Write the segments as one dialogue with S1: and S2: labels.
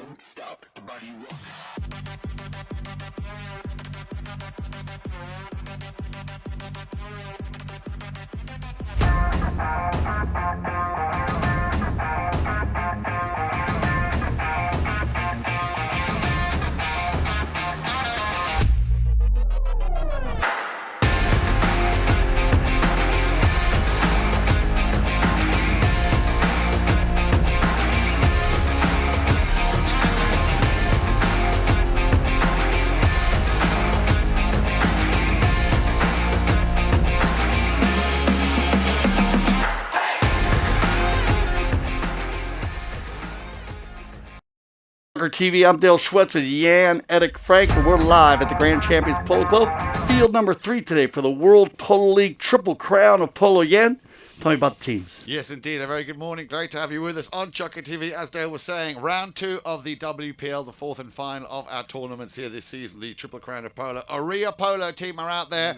S1: Don't stop the body rock.
S2: TV. I'm Dale Schwetz with Jan Edick Frank, and we're live at the Grand Champions Polo Club, field number 3 today for the World Polo League Triple Crown of Polo. Jan, tell me about the teams.
S3: Yes, indeed. A very good morning. Great to have you with us on Chucker TV. As Dale was saying, round 2 of the WPL, the 4th and final of our tournaments here this season, the Triple Crown of Polo. Orea Polo team are out there.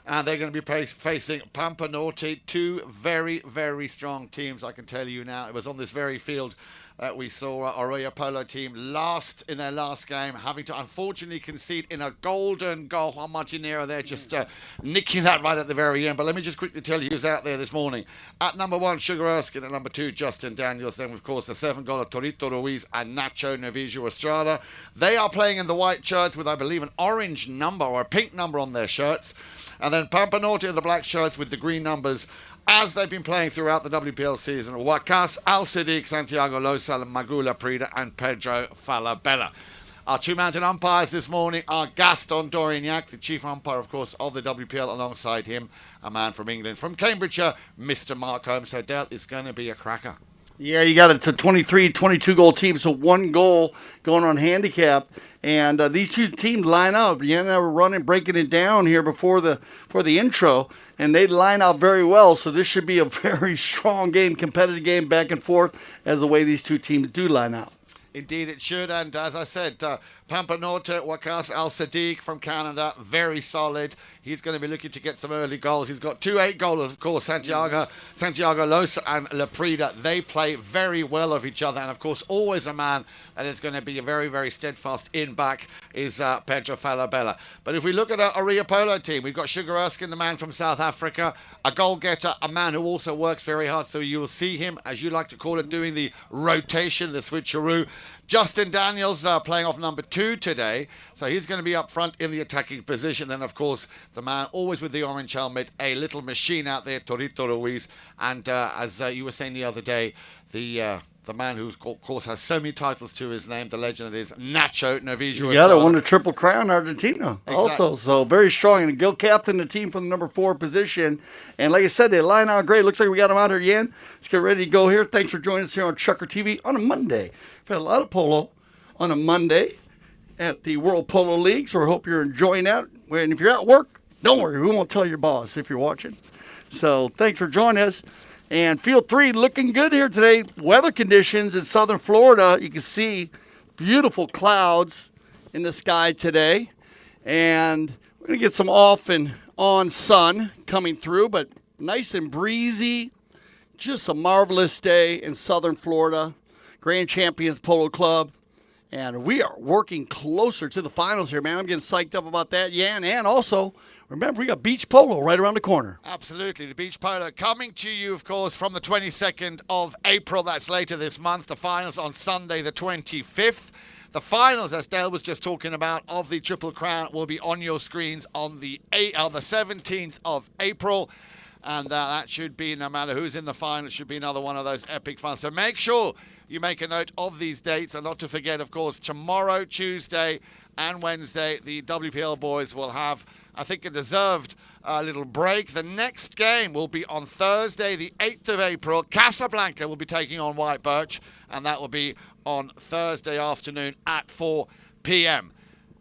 S3: And they're going to be facing Pampa, Norte, two very, very strong teams, I can tell you now. It was on this very field that we saw Orea Polo team last in their last game, having to unfortunately concede in a golden goal. Juan Martinero there just nicking that right at the very end. But let me just quickly tell you who's out there this morning. At number 1, Sugar Erskine. At number 2, Justin Daniels. Then, of course, the 7-goaler Torito Ruiz and Nacho Novijo Estrada. They are playing in the white shirts with, I believe, an orange number or a pink number on their shirts. And then Pampa Norte in the black shirts with the green numbers, as they've been playing throughout the WPL season. Wakas, Al-Siddiq, Santiago Losal, Magula Prida, and Pedro Falabella. Our two mountain umpires this morning are Gaston Dorignac, the chief umpire, of course, of the WPL. Alongside him, a man from England, from Cambridgeshire, Mr. Mark Holmes. So, Dale, it's going to be a cracker.
S2: Yeah, you got it to 23, 22-goal team, so 1 goal going on handicap. And these two teams line up. You know, we're breaking it down here before the intro, and they line up very well. So this should be a very strong game, competitive game, back and forth, as the way these two teams do line up.
S3: Indeed, it should. And as I said, Pampa Norte, Wakas Al-Siddiq from Canada, very solid. He's going to be looking to get some early goals. He's got 2 8-goalers, of course, Santiago Los and Leprida. They play very well of each other. And, of course, always a man that is going to be a very, very steadfast in-back is Pedro Falabella. But if we look at our Orea Polo team, we've got Sugar Erskine, the man from South Africa, a goal-getter, a man who also works very hard. So you will see him, as you like to call it, doing the rotation, the switcheroo. Justin Daniels playing off number 2 today, so he's going to be up front in the attacking position. Then, of course, the man always with the orange helmet, a little machine out there, Torito Ruiz. And as you were saying the other day, the man who, of course, has so many titles to his name, the legend that is Nacho Novijo.
S2: Yeah, they won the Triple Crown Argentina also, so very strong. And Gil captain the team from the number 4 position. And like I said, they line out great. Looks like we got them out here again. Let's get ready to go here. Thanks for joining us here on Chucker TV on a Monday. We've had a lot of polo on a Monday at the World Polo League, so I hope you're enjoying that. And if you're at work, don't worry, we won't tell your boss if you're watching. So thanks for joining us. And Field 3 looking good here today. Weather conditions in southern Florida, you can see beautiful clouds in the sky today. And we're going to get some off and on sun coming through, but nice and breezy. Just a marvelous day in southern Florida. Grand Champions Polo Club. And we are working closer to the finals here, man. I'm getting psyched up about that, Jan. And also, remember, we got beach polo right around the corner.
S3: Absolutely. The beach polo coming to you, of course, from the 22nd of April. That's later this month. The finals on Sunday, the 25th. The finals, as Dale was just talking about, of the Triple Crown will be on your screens on the 17th of April. And that should be, no matter who's in the final, it should be another one of those epic finals. So make sure you make a note of these dates, and not to forget, of course, tomorrow, Tuesday and Wednesday, the WPL boys will have, I think, a deserved little break. The next game will be on Thursday, the 8th of April. Casablanca will be taking on White Birch, and that will be on Thursday afternoon at 4 p.m.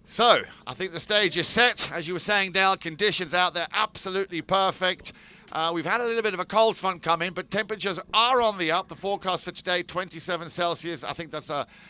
S3: So, I think the stage is set. As you were saying, Dale, conditions out there absolutely perfect. We've had a little bit of a cold front come in, but temperatures are on the up. The forecast for today, 27 Celsius. I think that's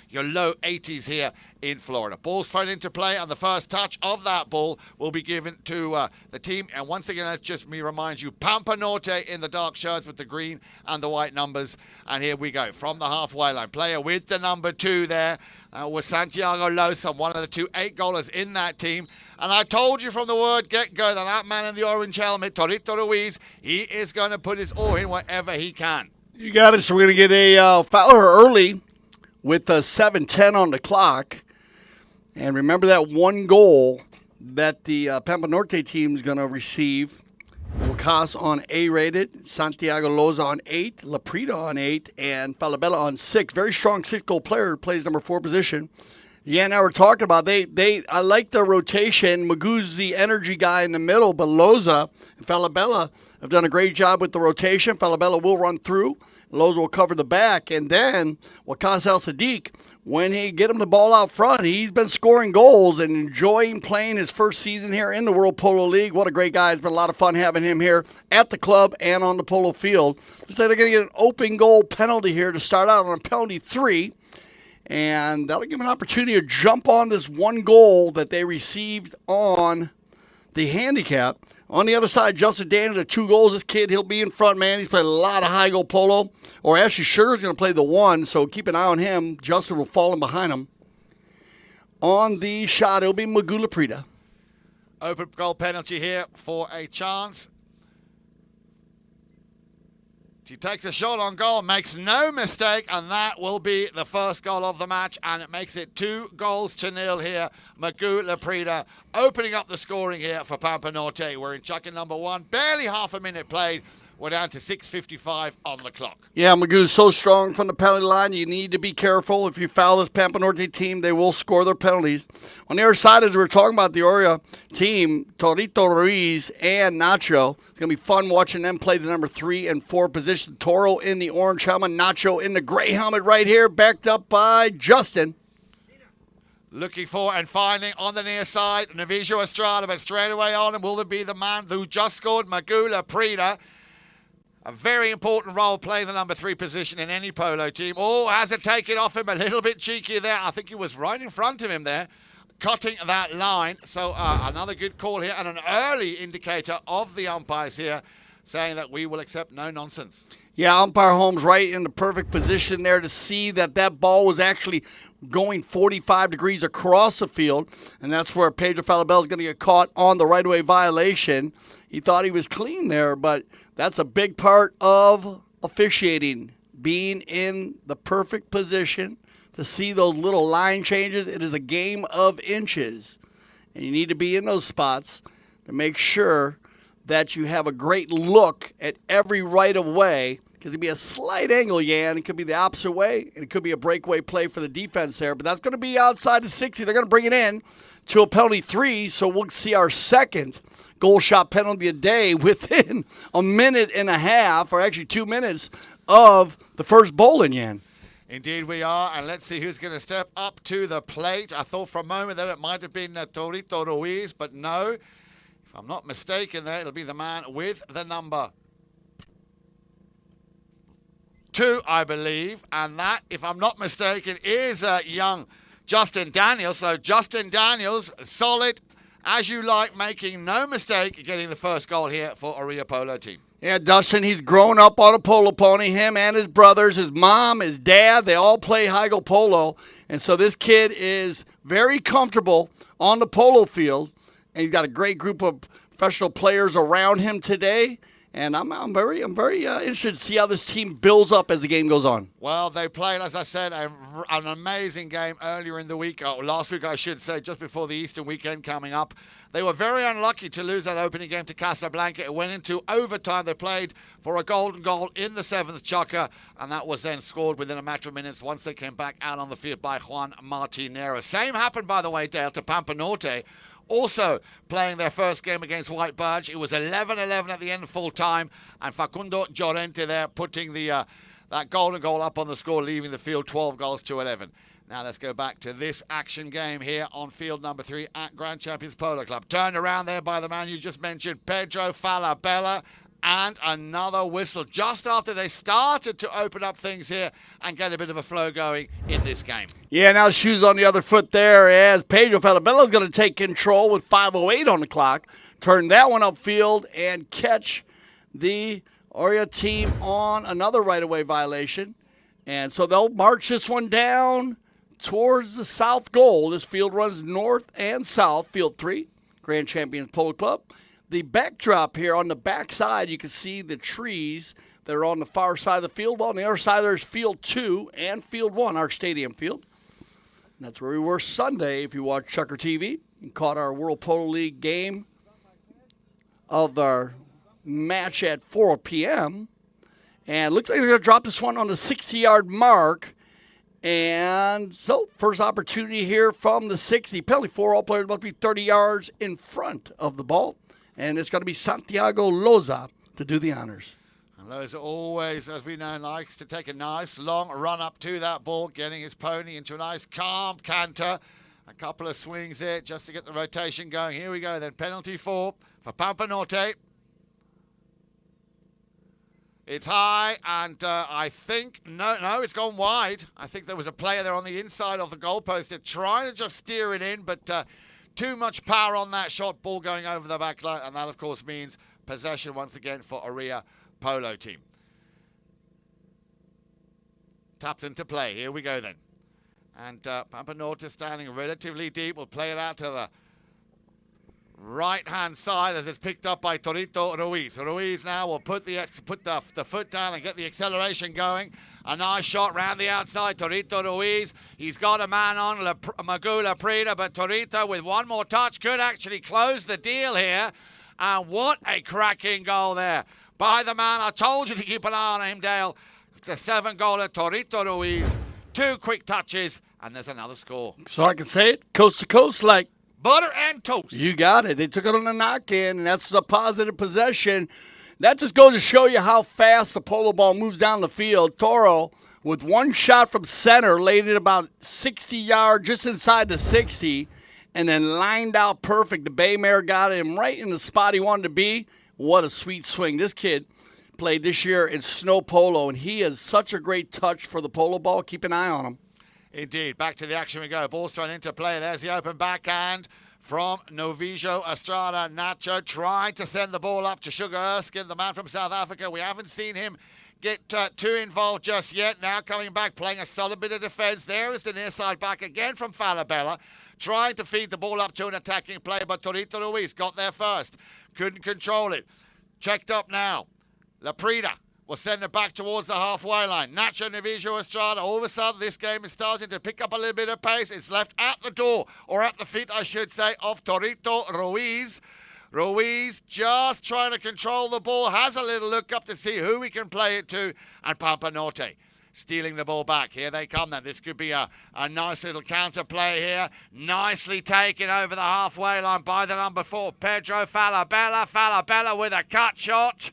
S3: your low 80s here in Florida. Ball's thrown into play, and the first touch of that ball will be given to the team. And once again, that's just me remind you, Pampa Norte in the dark shirts with the green and the white numbers. And here we go from the halfway line. Player with the number 2 there. was Santiago Losa, one of the two 8-goalers in that team. And I told you from the word get-go that man in the orange helmet, Torito Ruiz, he is going to put his all in wherever he can.
S2: You got it. So we're going to get a Fowler early with 7:10 on the clock. And remember that one goal that the Pampa Norte team is going to receive. Lucas on A-rated, Santiago Loza on 8, Laprida on 8, and Falabella on 6. Very strong 6-goal player, plays number 4 position. Yeah, now we're talking about I like their rotation. Magoo's the energy guy in the middle, but Loza and Falabella have done a great job with the rotation. Falabella will run through. Loza will cover the back. And then Wakas El Sadiq, when he get him the ball out front, he's been scoring goals and enjoying playing his first season here in the World Polo League. What a great guy. It's been a lot of fun having him here at the club and on the polo field. Looks like they're going to get an open goal penalty here to start out on a penalty 3. And that'll give him an opportunity to jump on this one goal that they received on the handicap. On the other side, Justin Daniels at 2 goals. This kid, he'll be in front, man. He's played a lot of high goal polo. Or Ashley Sugar's going to play the 1, so keep an eye on him. Justin will fall in behind him. On the shot, it'll be Magoo Laprida.
S3: Open goal penalty here for a chance. He takes a shot on goal, makes no mistake, and that will be the first goal of the match, and it makes it 2-0 here. Magoo Laprida opening up the scoring here for Pampa Norte. We're in chucking number 1, barely half a minute played. We're down to 6:55 on the clock.
S2: Yeah, Magoo's so strong from the penalty line. You need to be careful. If you foul this Pampa Norte team, they will score their penalties. On the other side, as we were talking about the Orea team, Torito Ruiz and Nacho, it's going to be fun watching them play the number 3 and 4 position. Toro in the orange helmet, Nacho in the gray helmet right here, backed up by Justin.
S3: Looking for and finding on the near side, Navijo Estrada, but straight away on him. Will it be the man who just scored, Magoo Laprida? A very important role playing the number 3 position in any polo team. Oh, has it taken off him? A little bit cheeky there. I think he was right in front of him there, cutting that line. So another good call here and an early indicator of the umpires here saying that we will accept no nonsense.
S2: Yeah, umpire Holmes right in the perfect position there to see that ball was actually going 45 degrees across the field, and that's where Pedro Falabella is going to get caught on the right-of-way violation. He thought he was clean there, but that's a big part of officiating, being in the perfect position to see those little line changes. It is a game of inches, and you need to be in those spots to make sure that you have a great look at every right-of-way, because it could be a slight angle, Jan. It could be the opposite way, and it could be a breakaway play for the defense there. But that's going to be outside the 60. They're going to bring it in to a penalty 3, so we'll see our second goal shot penalty a day within a minute and a half, or actually 2 minutes, of the first bowling, Jan.
S3: Indeed we are, and let's see who's going to step up to the plate. I thought for a moment that it might have been Torito Ruiz, but no. If I'm not mistaken there, it'll be the man with the number 2, I believe, and that, if I'm not mistaken, is young Justin Daniels. So Justin Daniels, solid, as you like, making no mistake, getting the first goal here for Orea Polo team.
S2: Yeah, Dustin, he's grown up on a polo pony, him and his brothers, his mom, his dad, they all play high-go polo, and so this kid is very comfortable on the polo field, and he's got a great group of professional players around him today. And I'm very interested to see how this team builds up as the game goes on.
S3: Well, they played, as I said, an amazing game earlier in the week, or last week I should say, just before the Easter weekend coming up. They were very unlucky to lose that opening game to Casablanca. It went into overtime. They played for a golden goal in the 7th chukker, and that was then scored within a matter of minutes once they came back out on the field by Juan Martinera. Same happened, by the way, Dale, to Pampa Norte. Also playing their first game against White Birch. It was 11-11 at the end of full time, and Facundo Llorente there putting that golden goal up on the score, leaving the field 12-11. Now let's go back to this action game here on field number 3 at Grand Champions Polo Club. Turned around there by the man you just mentioned, Pedro Falabella, and another whistle just after they started to open up things here and get a bit of a flow going in this game.
S2: Yeah, now shoes on the other foot there as Pedro Falabella is going to take control with 5:08 on the clock. Turn that one upfield and catch the Orea team on another right-of-way violation. And so they'll march this one down towards the south goal. This field runs north and south. Field 3, Grand Champions Polo Club. The backdrop here on the back side, you can see the trees that are on the far side of the field. Well, on the other side, there's Field 2 and Field 1, our stadium field. And that's where we were Sunday if you watch Chucker TV and caught our World Polo League game of our match at 4 p.m. And it looks like they're going to drop this one on the 60-yard mark. And so, first opportunity here from the 60. Penalty for all players must be 30 yards in front of the ball. And it's going to be Santiago Loza to do the honors.
S3: And Loza always, as we know, likes to take a nice long run up to that ball, getting his pony into a nice calm canter. A couple of swings there just to get the rotation going. Here we go then. Penalty for Pampa Norte. It's high, and I think, no, it's gone wide. I think there was a player there on the inside of the goalpost. They're trying to just steer it in, but too much power on that shot, ball going over the back line, and that, of course, means possession once again for Orea Polo team. Tapped into play. Here we go then. And Pampa Norte standing relatively deep. We'll play it out to the right-hand side as it's picked up by Torito Ruiz. Ruiz now will put the foot down and get the acceleration going. A nice shot round the outside. Torito Ruiz. He's got a man on Magula Prida, but Torito with one more touch could actually close the deal here. And what a cracking goal there by the man. I told you to keep an eye on him, Dale. The 7-goaler, Torito Ruiz. 2 quick touches, and there's another score.
S2: So I can say it coast to coast like
S3: butter and toast.
S2: You got it. They took it on the knock-in, and that's a positive possession. That just goes to show you how fast the polo ball moves down the field. Toro, with one shot from center, laid it about 60 yards, just inside the 60, and then lined out perfect. The Bay Mare got him right in the spot he wanted to be. What a sweet swing. This kid played this year in snow polo, and he has such a great touch for the polo ball. Keep an eye on him.
S3: Indeed. Back to the action we go. Ball's thrown into play. There's the open backhand from Novijo Estrada. Nacho trying to send the ball up to Sugar Erskine, the man from South Africa. We haven't seen him get too involved just yet. Now coming back, playing a solid bit of defence. There is the near side back again from Falabella, trying to feed the ball up to an attacking play, but Torito Ruiz got there first. Couldn't control it. Checked up now. Laprida will send it back towards the halfway line. Nacho Novijo Estrada. All of a sudden, this game is starting to pick up a little bit of pace. It's left at the door, or at the feet, I should say, of Torito Ruiz. Ruiz just trying to control the ball. Has a little look up to see who he can play it to. And Pampa Norte stealing the ball back. Here they come then. This could be a nice little counter play here. Nicely taken over the halfway line by the number 4, Pedro Falabella. Falabella with a cut shot.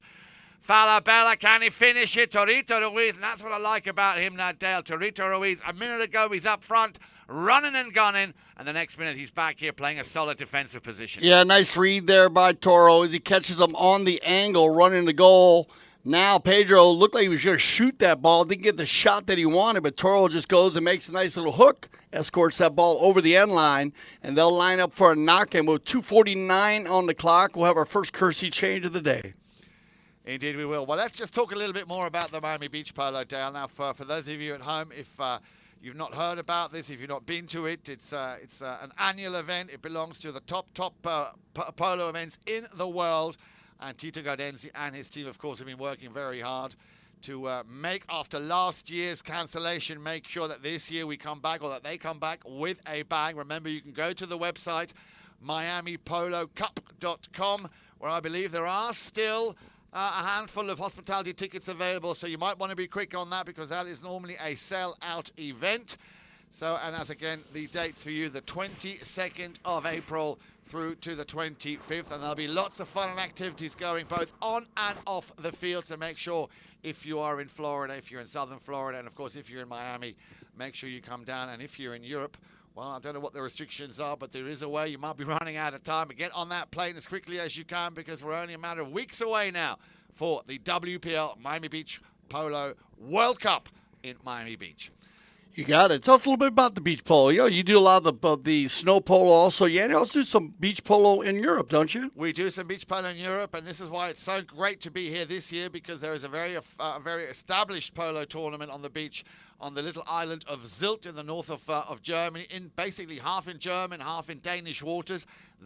S3: Falabella, can he finish it? Torito Ruiz, and that's what I like about him now, Dale. Torito Ruiz, a minute ago he's up front, running and gunning, and the next minute he's back here playing a solid defensive position.
S2: Yeah, nice read there by Toro as he catches them on the angle, running the goal. Now Pedro looked like he was going to shoot that ball, didn't get the shot that he wanted, but Toro just goes and makes a nice little hook, escorts that ball over the end line, and they'll line up for a knock-in. With 2:49 on the clock, we'll have our first Kersey change of the day.
S3: Indeed we will. Well, let's just talk a little bit more about the Miami Beach Polo, Dale. Now, for those of you at home, if you've not heard about this, if you've not been to it, it's an annual event. It belongs to the top polo events in the world. And Tito Gaudenzi and his team, of course, have been working very hard to make, after last year's cancellation, make sure that this year we come back, or that they come back with a bang. Remember, you can go to the website, miamipolocup.com, where I believe there are still a handful of hospitality tickets available, so you might want to be quick on that, because that is normally a sell-out event. So, and as again, the dates for you, the 22nd of April through to the 25th, and there'll be lots of fun and activities going both on and off the field. So make sure, if you are in Florida, if you're in southern Florida, and of course if you're in Miami, make sure you come down. And if you're in Europe, well, I don't know what the restrictions are, but there is a way. You might be running out of time, but get on that plane as quickly as you can, because we're only a matter of weeks away now for the WPL Miami Beach Polo World Cup in Miami Beach.
S2: You got it. Tell us a little bit about the beach polo. You do a lot of the snow polo also. Yeah, you also do some beach polo in Europe, don't you?
S3: We do some beach polo in Europe, and this is why it's so great to be here this year, because there is a very established polo tournament on the beach on the little island of Sylt in the north of Germany, in basically half in German, half in Danish waters.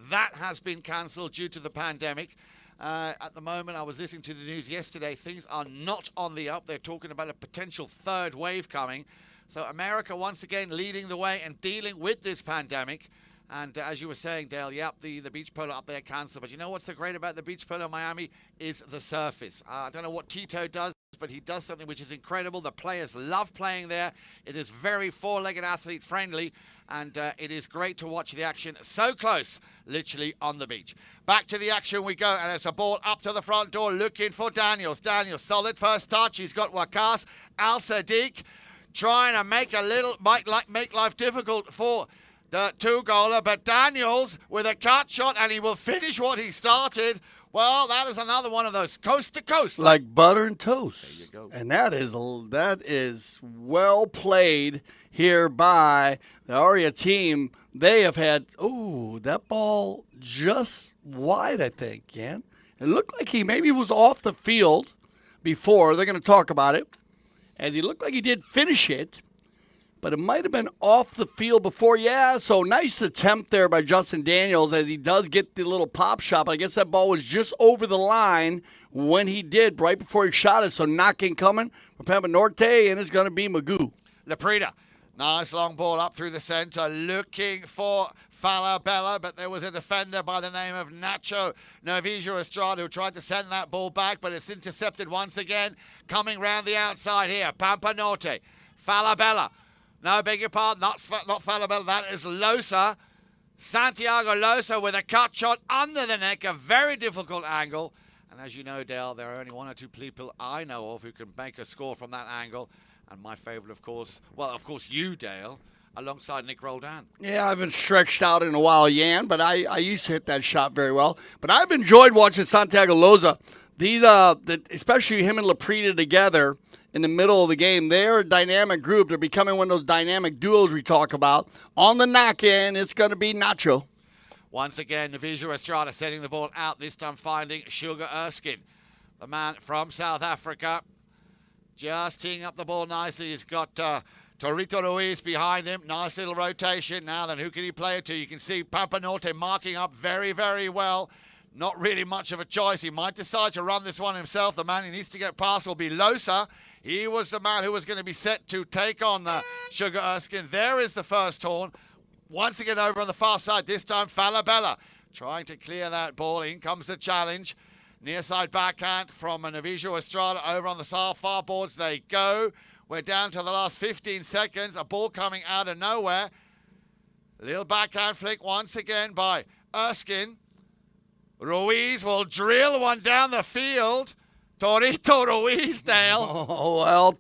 S3: That has been cancelled due to the pandemic. At the moment, I was listening to the news yesterday. Things are not on the up. They're talking about a potential third wave coming. So America, once again, leading the way and dealing with this pandemic. And as you were saying, Dale, yep, the beach polo up there cancelled. But you know what's so great about the beach polo in Miami is the surface. I don't know what Tito does, but he does something which is incredible. The players love playing there. It is very four-legged athlete friendly. And it is great to watch the action so close, literally on the beach. Back to the action we go, and it's a ball up to the front door looking for Daniels. Daniels, solid first touch. He's got Wakas. Al-Sadiq trying to make life difficult for the two-goaler, but Daniels with a cut shot, and he will finish what he started. Well, that is another one of those coast to coast,
S2: like butter and toast.
S3: There you go.
S2: And that is well played here by the Orea team. They have had that ball just wide, I think. Yeah, it looked like he maybe was off the field before. They're going to talk about it, as he looked like he did finish it, but it might have been off the field before. Yeah, so nice attempt there by Justin Daniels, as he does get the little pop shot. But I guess that ball was just over the line when he did, right before he shot it. So knocking coming from Pampa Norte, and it's going to be Magoo.
S3: Laprida, nice long ball up through the center, looking for Falabella, but there was a defender by the name of Nacho Novijo Estrada who tried to send that ball back, but it's intercepted once again. Coming round the outside here, Pampa Norte, Falabella. No, beg your pardon, not Falabella, that is Losa. Santiago Losa with a cut shot under the neck, a very difficult angle. And as you know, Dale, there are only one or two people I know of who can make a score from that angle. And my favourite, of course, you, Dale, alongside Nick Roldan.
S2: Yeah, I haven't stretched out in a while, Yan, but I used to hit that shot very well. But I've enjoyed watching Santiago Loza. These, especially him and Laprida together in the middle of the game. They're a dynamic group. They're becoming one of those dynamic duos we talk about. On the knock-in, it's going to be Nacho.
S3: Once again, Novijo Estrada setting the ball out, this time finding Sugar Erskine, the man from South Africa. Just teeing up the ball nicely. He's got Torito Ruiz behind him. Nice little rotation. Now then, who can he play it to? You can see Pampa Norte marking up very, very well. Not really much of a choice. He might decide to run this one himself. The man he needs to get past will be Losa. He was the man who was going to be set to take on Sugar Erskine. There is the first horn. Once again over on the far side. This time Falabella trying to clear that ball. In comes the challenge. Near side backhand from Novijo Estrada over on the far boards they go. We're down to the last 15 seconds. A ball coming out of nowhere. A little backhand flick once again by Erskine. Ruiz will drill one down the field. Torito Ruiz, Dale.
S2: Oh, well,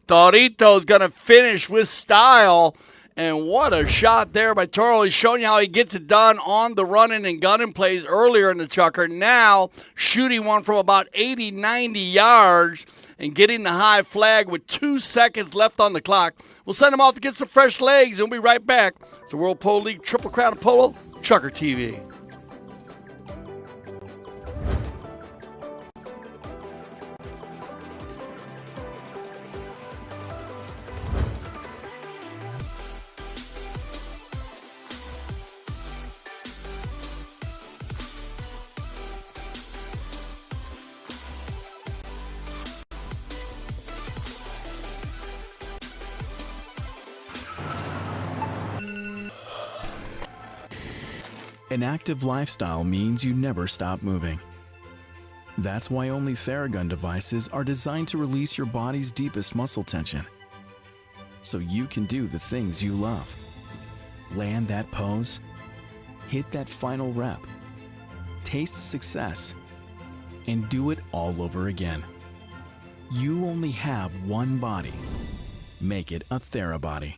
S2: Torito's going to finish with style. And what a shot there by Toro. He's showing you how he gets it done on the running and gunning plays earlier in the chucker. Now shooting one from about 80, 90 yards and getting the high flag with 2 seconds left on the clock. We'll send him off to get some fresh legs, and we'll be right back. It's the World Polo League Triple Crown of Polo, Chucker TV.
S4: An active lifestyle means you never stop moving. That's why only Theragun devices are designed to release your body's deepest muscle tension, so you can do the things you love. Land that pose, hit that final rep, taste success, and do it all over again. You only have one body. Make it a TheraBody.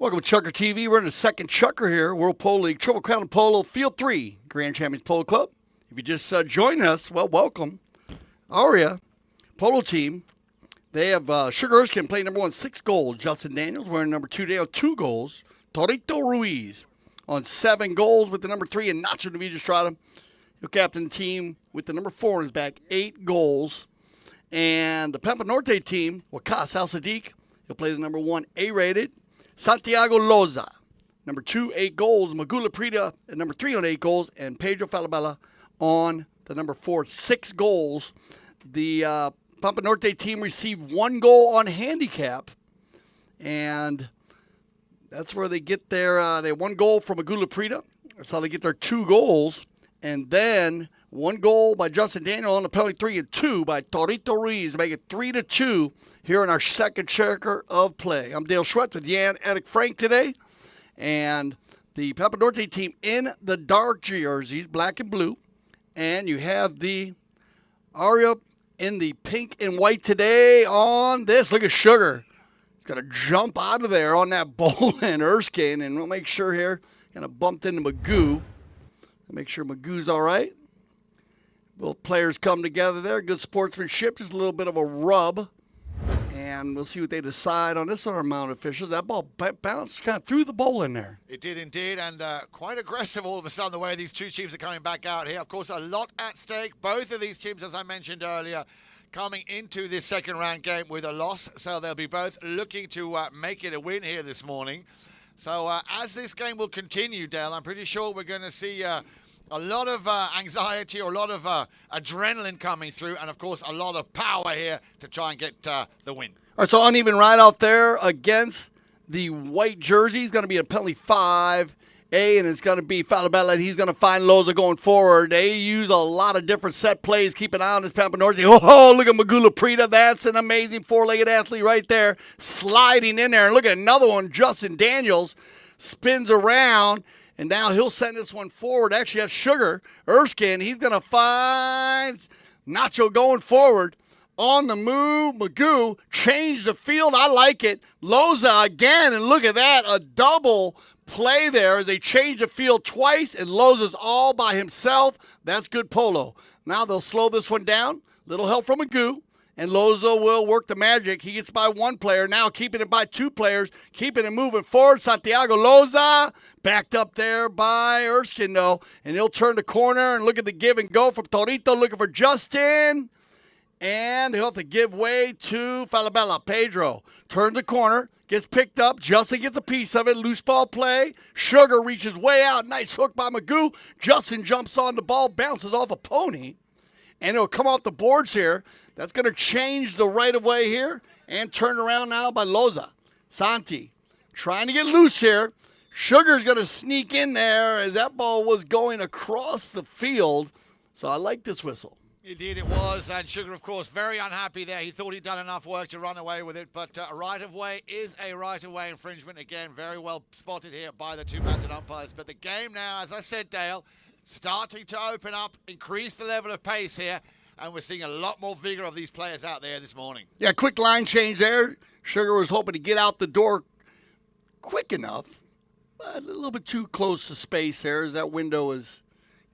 S2: Welcome to Chucker TV. We're in the second Chucker here, World Polo League, Triple Crown of Polo, Field 3, Grand Champions Polo Club. If you just joined us, well, welcome. Orea, Polo team. They have Sugar Erskine playing number 1, 6 goals. Justin Daniels wearing number 2 today on 2 goals. Torito Ruiz on 7 goals with the number 3, and Nacho Navijastrada. He'll captain the team with the number 4 on his back, 8 goals. And the Pampa Norte team, Wakas Al Sadiq, he'll play the number 1 A-rated. Santiago Loza, number 2, 8 goals. Magula Prida at number 3 on 8 goals. And Pedro Falabella on the number 4, 6 goals. The Pampa Norte team received 1 goal on handicap. And that's where they get their, they have 1 goal from Magula Prida. That's how they get their 2 goals. And then 1 goal by Justin Daniel on the penalty, 3 and 2 by Torito Ruiz to make it 3-2 here in our second checker of play. I'm Dale Schwett with Jan Eric Frank today. And the Pampa Norte team in the dark jerseys, black and blue. And you have the Orea in the pink and white today on this. Look at Sugar. He's going to jump out of there on that ball and Erskine. And we'll make sure here, kind of bumped into Magoo. Make sure Magoo's all right. Both players come together there. Good sportsmanship. Just a little bit of a rub. And we'll see what they decide on this one, Mount officials. That ball bounced kind of through the bowl in there.
S3: It did indeed, and quite aggressive all of a sudden the way these two teams are coming back out here. Of course, a lot at stake. Both of these teams, as I mentioned earlier, coming into this second round game with a loss. So they'll be both looking to make it a win here this morning. So as this game will continue, Dale, I'm pretty sure we're going to see a lot of anxiety or a lot of adrenaline coming through, and, of course, a lot of power here to try and get the win.
S2: All right, so uneven ride out there against the white jersey. He's going to be a penalty 5A, and it's going to be Falabella, and he's going to find Loza going forward. They use a lot of different set plays. Keep an eye on this Pampa Norte. Oh, look at Magula Prida. That's an amazing four-legged athlete right there, sliding in there. And look at another one, Justin Daniels, spins around. And now he'll send this one forward. Actually, that's Sugar Erskine. He's going to find Nacho going forward. On the move, Magoo changed the field. I like it. Loza again, and look at that. A double play there. They changed the field twice, and Loza's all by himself. That's good polo. Now they'll slow this one down. Little help from Magoo. And Loza will work the magic. He gets by 1 player. Now keeping it by 2 players. Keeping it moving forward. Santiago Loza backed up there by Erskine, though. And he'll turn the corner and look at the give and go from Torito. Looking for Justin. And he'll have to give way to Falabella. Pedro turns the corner. Gets picked up. Justin gets a piece of it. Loose ball play. Sugar reaches way out. Nice hook by Magoo. Justin jumps on the ball. Bounces off a pony. And it'll come off the boards here. That's going to change the right of way here and turn around now by Loza. Santi trying to get loose here. Sugar's going to sneak in there as that ball was going across the field. So I like this whistle.
S3: Indeed it was, and Sugar, of course, very unhappy there. He thought he'd done enough work to run away with it, but a right-of-way is a right-of-way infringement. Again, very well spotted here by the 2 mounted umpires. But the game now, as I said, Dale, starting to open up, increase the level of pace here. And we're seeing a lot more vigor of these players out there this morning.
S2: Yeah, quick line change there. Sugar was hoping to get out the door quick enough. But a little bit too close to space there as that window is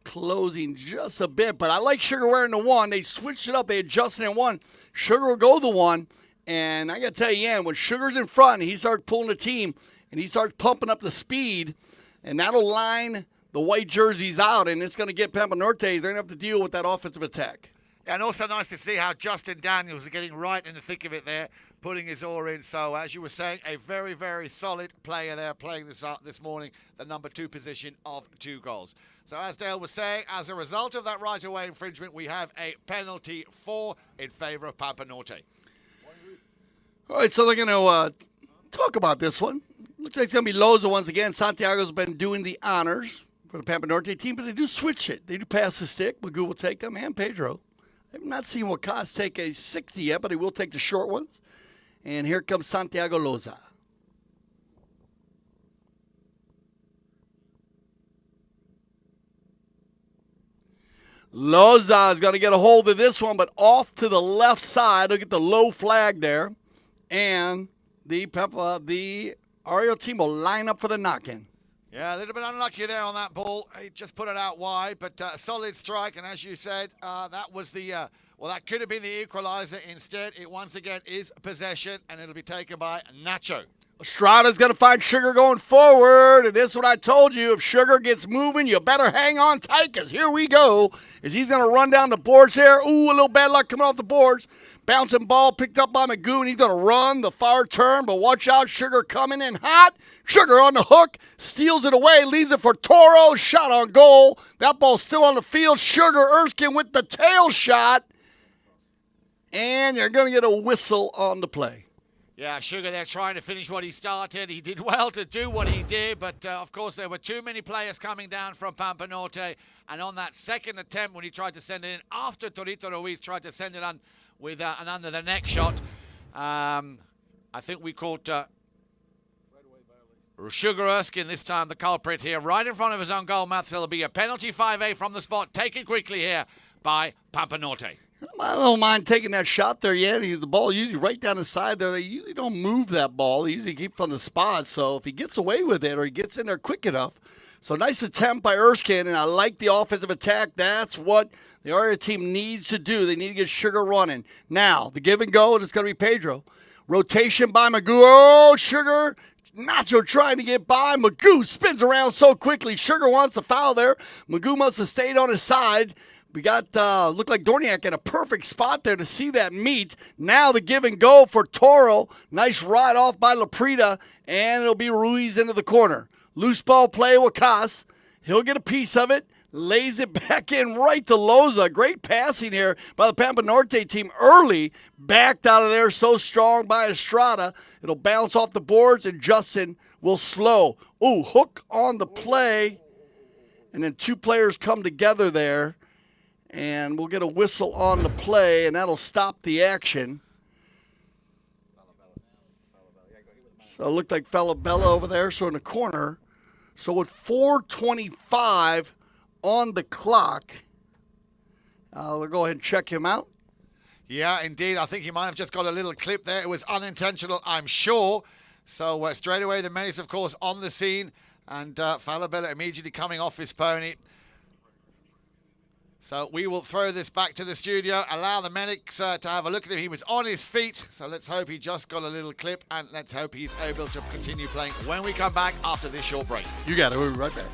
S2: closing just a bit. But I like Sugar wearing the 1. They switched it up. They adjusted in 1. Sugar will go the 1. And I got to tell you, Ian, when Sugar's in front, he starts pulling the team, and he starts pumping up the speed, and that'll line the white jerseys out, and it's going to get Pampa Norte. They're going to have to deal with that offensive attack.
S3: And also nice to see how Justin Daniels is getting right in the thick of it there, putting his oar in. So, as you were saying, a very, very solid player there playing this morning, the number 2 position of 2 goals. So, as Dale was saying, as a result of that right-of-way infringement, we have a penalty 4 in favor of Pampa Norte.
S2: All right, so they're going to talk about this one. Looks like it's going to be Loza once again. Santiago's been doing the honors for the Pampa Norte team, but they do switch it. They do pass the stick. Magoo will take them, and Pedro. I've not seen Wakas take a 60 yet, but he will take the short ones. And here comes Santiago Loza. Loza is going to get a hold of this one, but off to the left side. Look at the low flag there. And the Orea team will line up for the knock-in.
S3: Yeah, a little bit unlucky there on that ball. He just put it out wide, but a solid strike. And as you said, that was the, that could have been the equalizer. Instead, it once again is possession, and it'll be taken by Nacho.
S2: Estrada's going to find Sugar going forward, and this is what I told you. If Sugar gets moving, you better hang on tight, because here we go. As he's going to run down the boards here. Ooh, a little bad luck coming off the boards. Bouncing ball picked up by Magoo, and he's going to run the far turn, but watch out, Sugar coming in hot. Sugar on the hook, steals it away, leaves it for Toro, shot on goal. That ball's still on the field. Sugar Erskine with the tail shot, and you're going to get a whistle on the play.
S3: Yeah, Sugar there trying to finish what he started. He did well to do what he did, but of course there were too many players coming down from Pampa Norte. And on that second attempt when he tried to send it in, after Torito Ruiz tried to send it on with an under-the-neck shot, I think we caught Sugar Erskine this time, the culprit here, right in front of his own goal mouth. So there'll be a penalty 5A from the spot, taken quickly here by Pampa Norte.
S2: I don't mind taking that shot there yet. The ball usually right down the side there. They usually don't move that ball. They usually keep it on the spot. So if he gets away with it or he gets in there quick enough. So nice attempt by Erskine, and I like the offensive attack. That's what the Orea team needs to do. They need to get Sugar running. Now, the give and go, and it's going to be Pedro. Rotation by Magoo. Oh, Sugar. Nacho trying to get by. Magoo spins around so quickly. Sugar wants a foul there. Magoo must have stayed on his side. We got, looked like Dorniak in a perfect spot there to see that meet. Now the give and go for Toro. Nice ride off by Laprida, and it'll be Ruiz into the corner. Loose ball play with Cas. He'll get a piece of it. Lays it back in right to Loza. Great passing here by the Pampa Norte team early. Backed out of there so strong by Estrada. It'll bounce off the boards, and Justin will slow. Ooh, hook on the play. And then two players come together there. And we'll get a whistle on the play, and that'll stop the action. So it looked like Falabella over there, so in the corner. So with 4:25 on the clock, we'll go ahead and check him out.
S3: Yeah, indeed. I think he might have just got a little clip there. It was unintentional, I'm sure. So straight away, the Menace, of course, on the scene. And Falabella immediately coming off his pony. So we will throw this back to the studio, allow the medics to have a look at him. He was on his feet, so let's hope he just got a little clip, and let's hope he's able to continue playing when we come back after this short break.
S2: You got it. We'll be right back.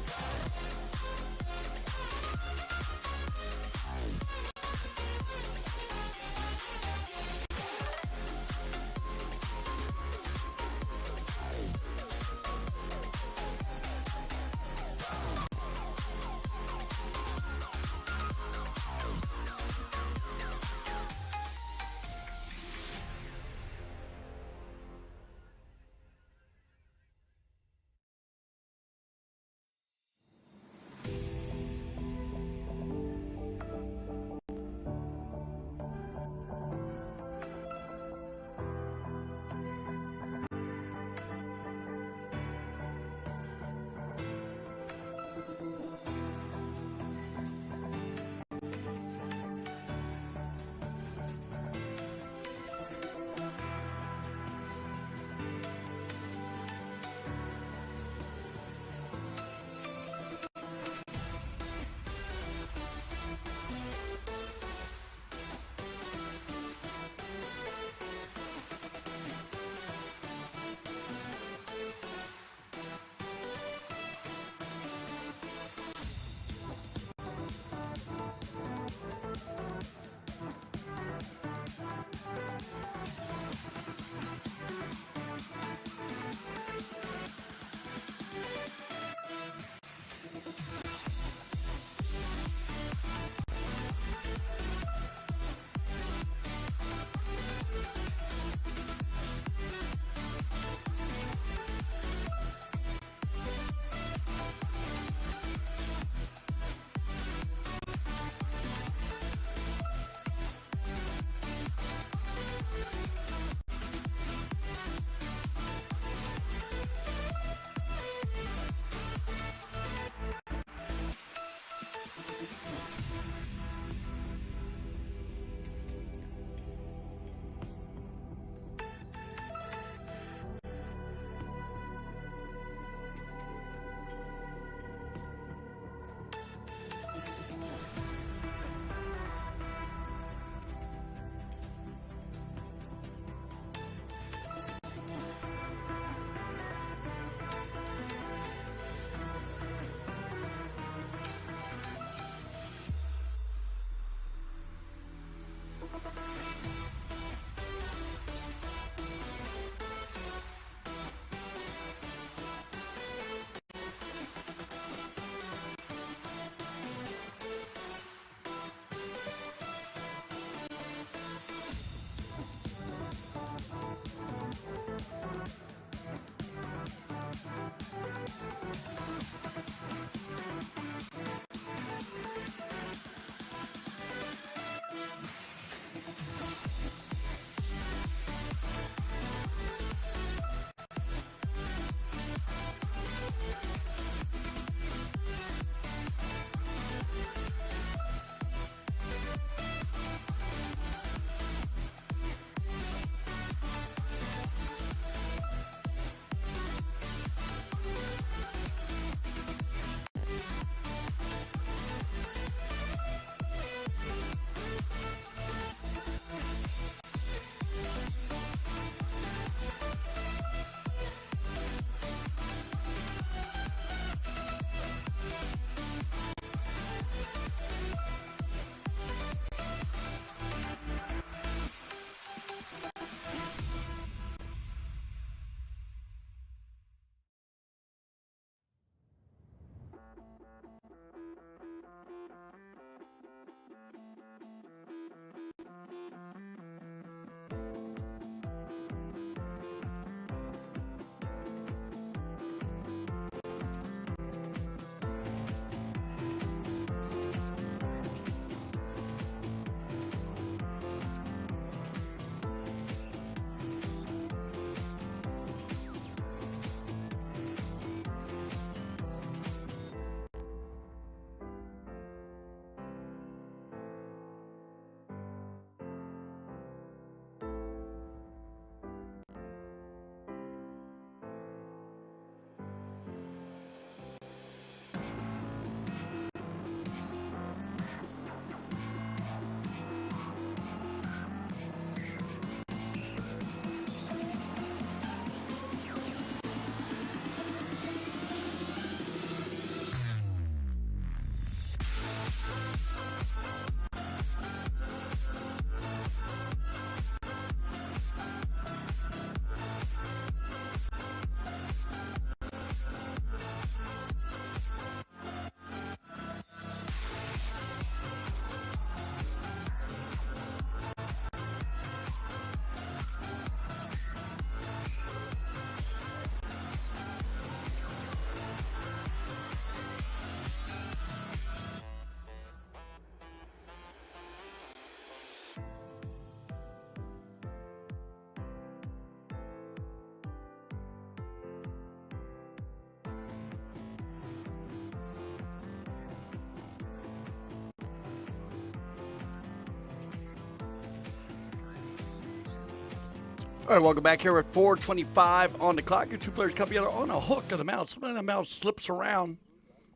S2: All right, welcome back here at 4:25 on the clock. Your two players come together on a hook of the mount. Sometimes the mount slips around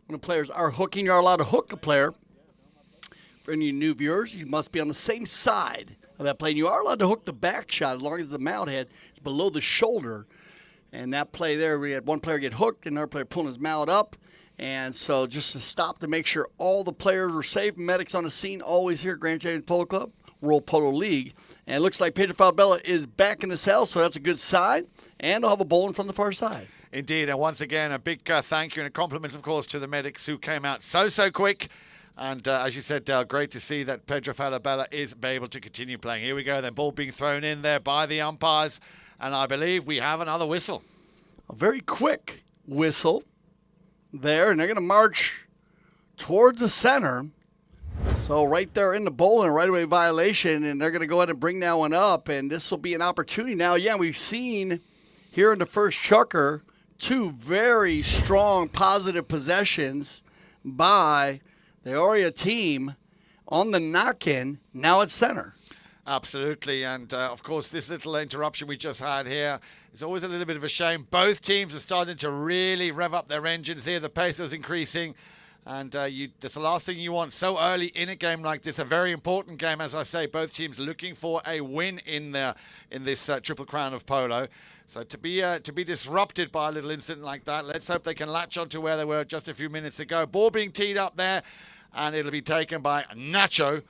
S2: when the players are hooking. You're allowed to hook a player. For any new viewers, you must be on the same side of that play. And you are allowed to hook the back shot as long as the mount head is below the shoulder. And that play there, we had one player get hooked and another player pulling his mount up. And so just to stop to make sure all the players were safe, medics on the scene, always here at Grand Canyon Polo Club, World Polo League. And it looks like Pedro Falabella is back in the cell, so that's a good sign. And they'll have a bowling from the far side.
S3: Indeed, and once again, a big thank you and a compliment, of course, to the medics who came out so quick. And as you said, Dale, great to see that Pedro Falabella is able to continue playing. Here we go, then ball being thrown in there by the umpires. And I believe we have another whistle.
S2: A very quick whistle there, and they're going to march towards the center. So right there in the bowl and a right-of-way violation, and they're going to go ahead and bring that one up, and this will be an opportunity. Now, yeah, we've seen here in the first chukker two very strong positive possessions by the Orea team on the knock-in, now at center.
S3: Absolutely, and of course this little interruption we just had here is always a little bit of a shame. Both teams are starting to really rev up their engines here. The pace is increasing, and that's the last thing you want so early in a game like this. A very important game, as I say. Both teams looking for a win in this Triple Crown of Polo. So to be disrupted by a little incident like that, let's hope they can latch on to where they were just a few minutes ago. Ball being teed up there, and it'll be taken by Nacho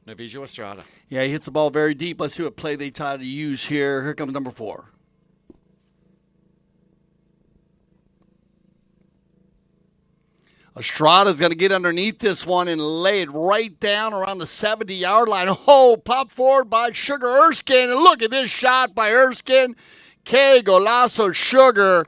S3: Navijo Estrada.
S2: Yeah, he hits the ball very deep. Let's see what play they try to use here. Here comes number 4. Estrada's going to get underneath this one and lay it right down around the 70-yard line. Oh, pop forward by Sugar Erskine. And look at this shot by Erskine. Que golazo, Sugar.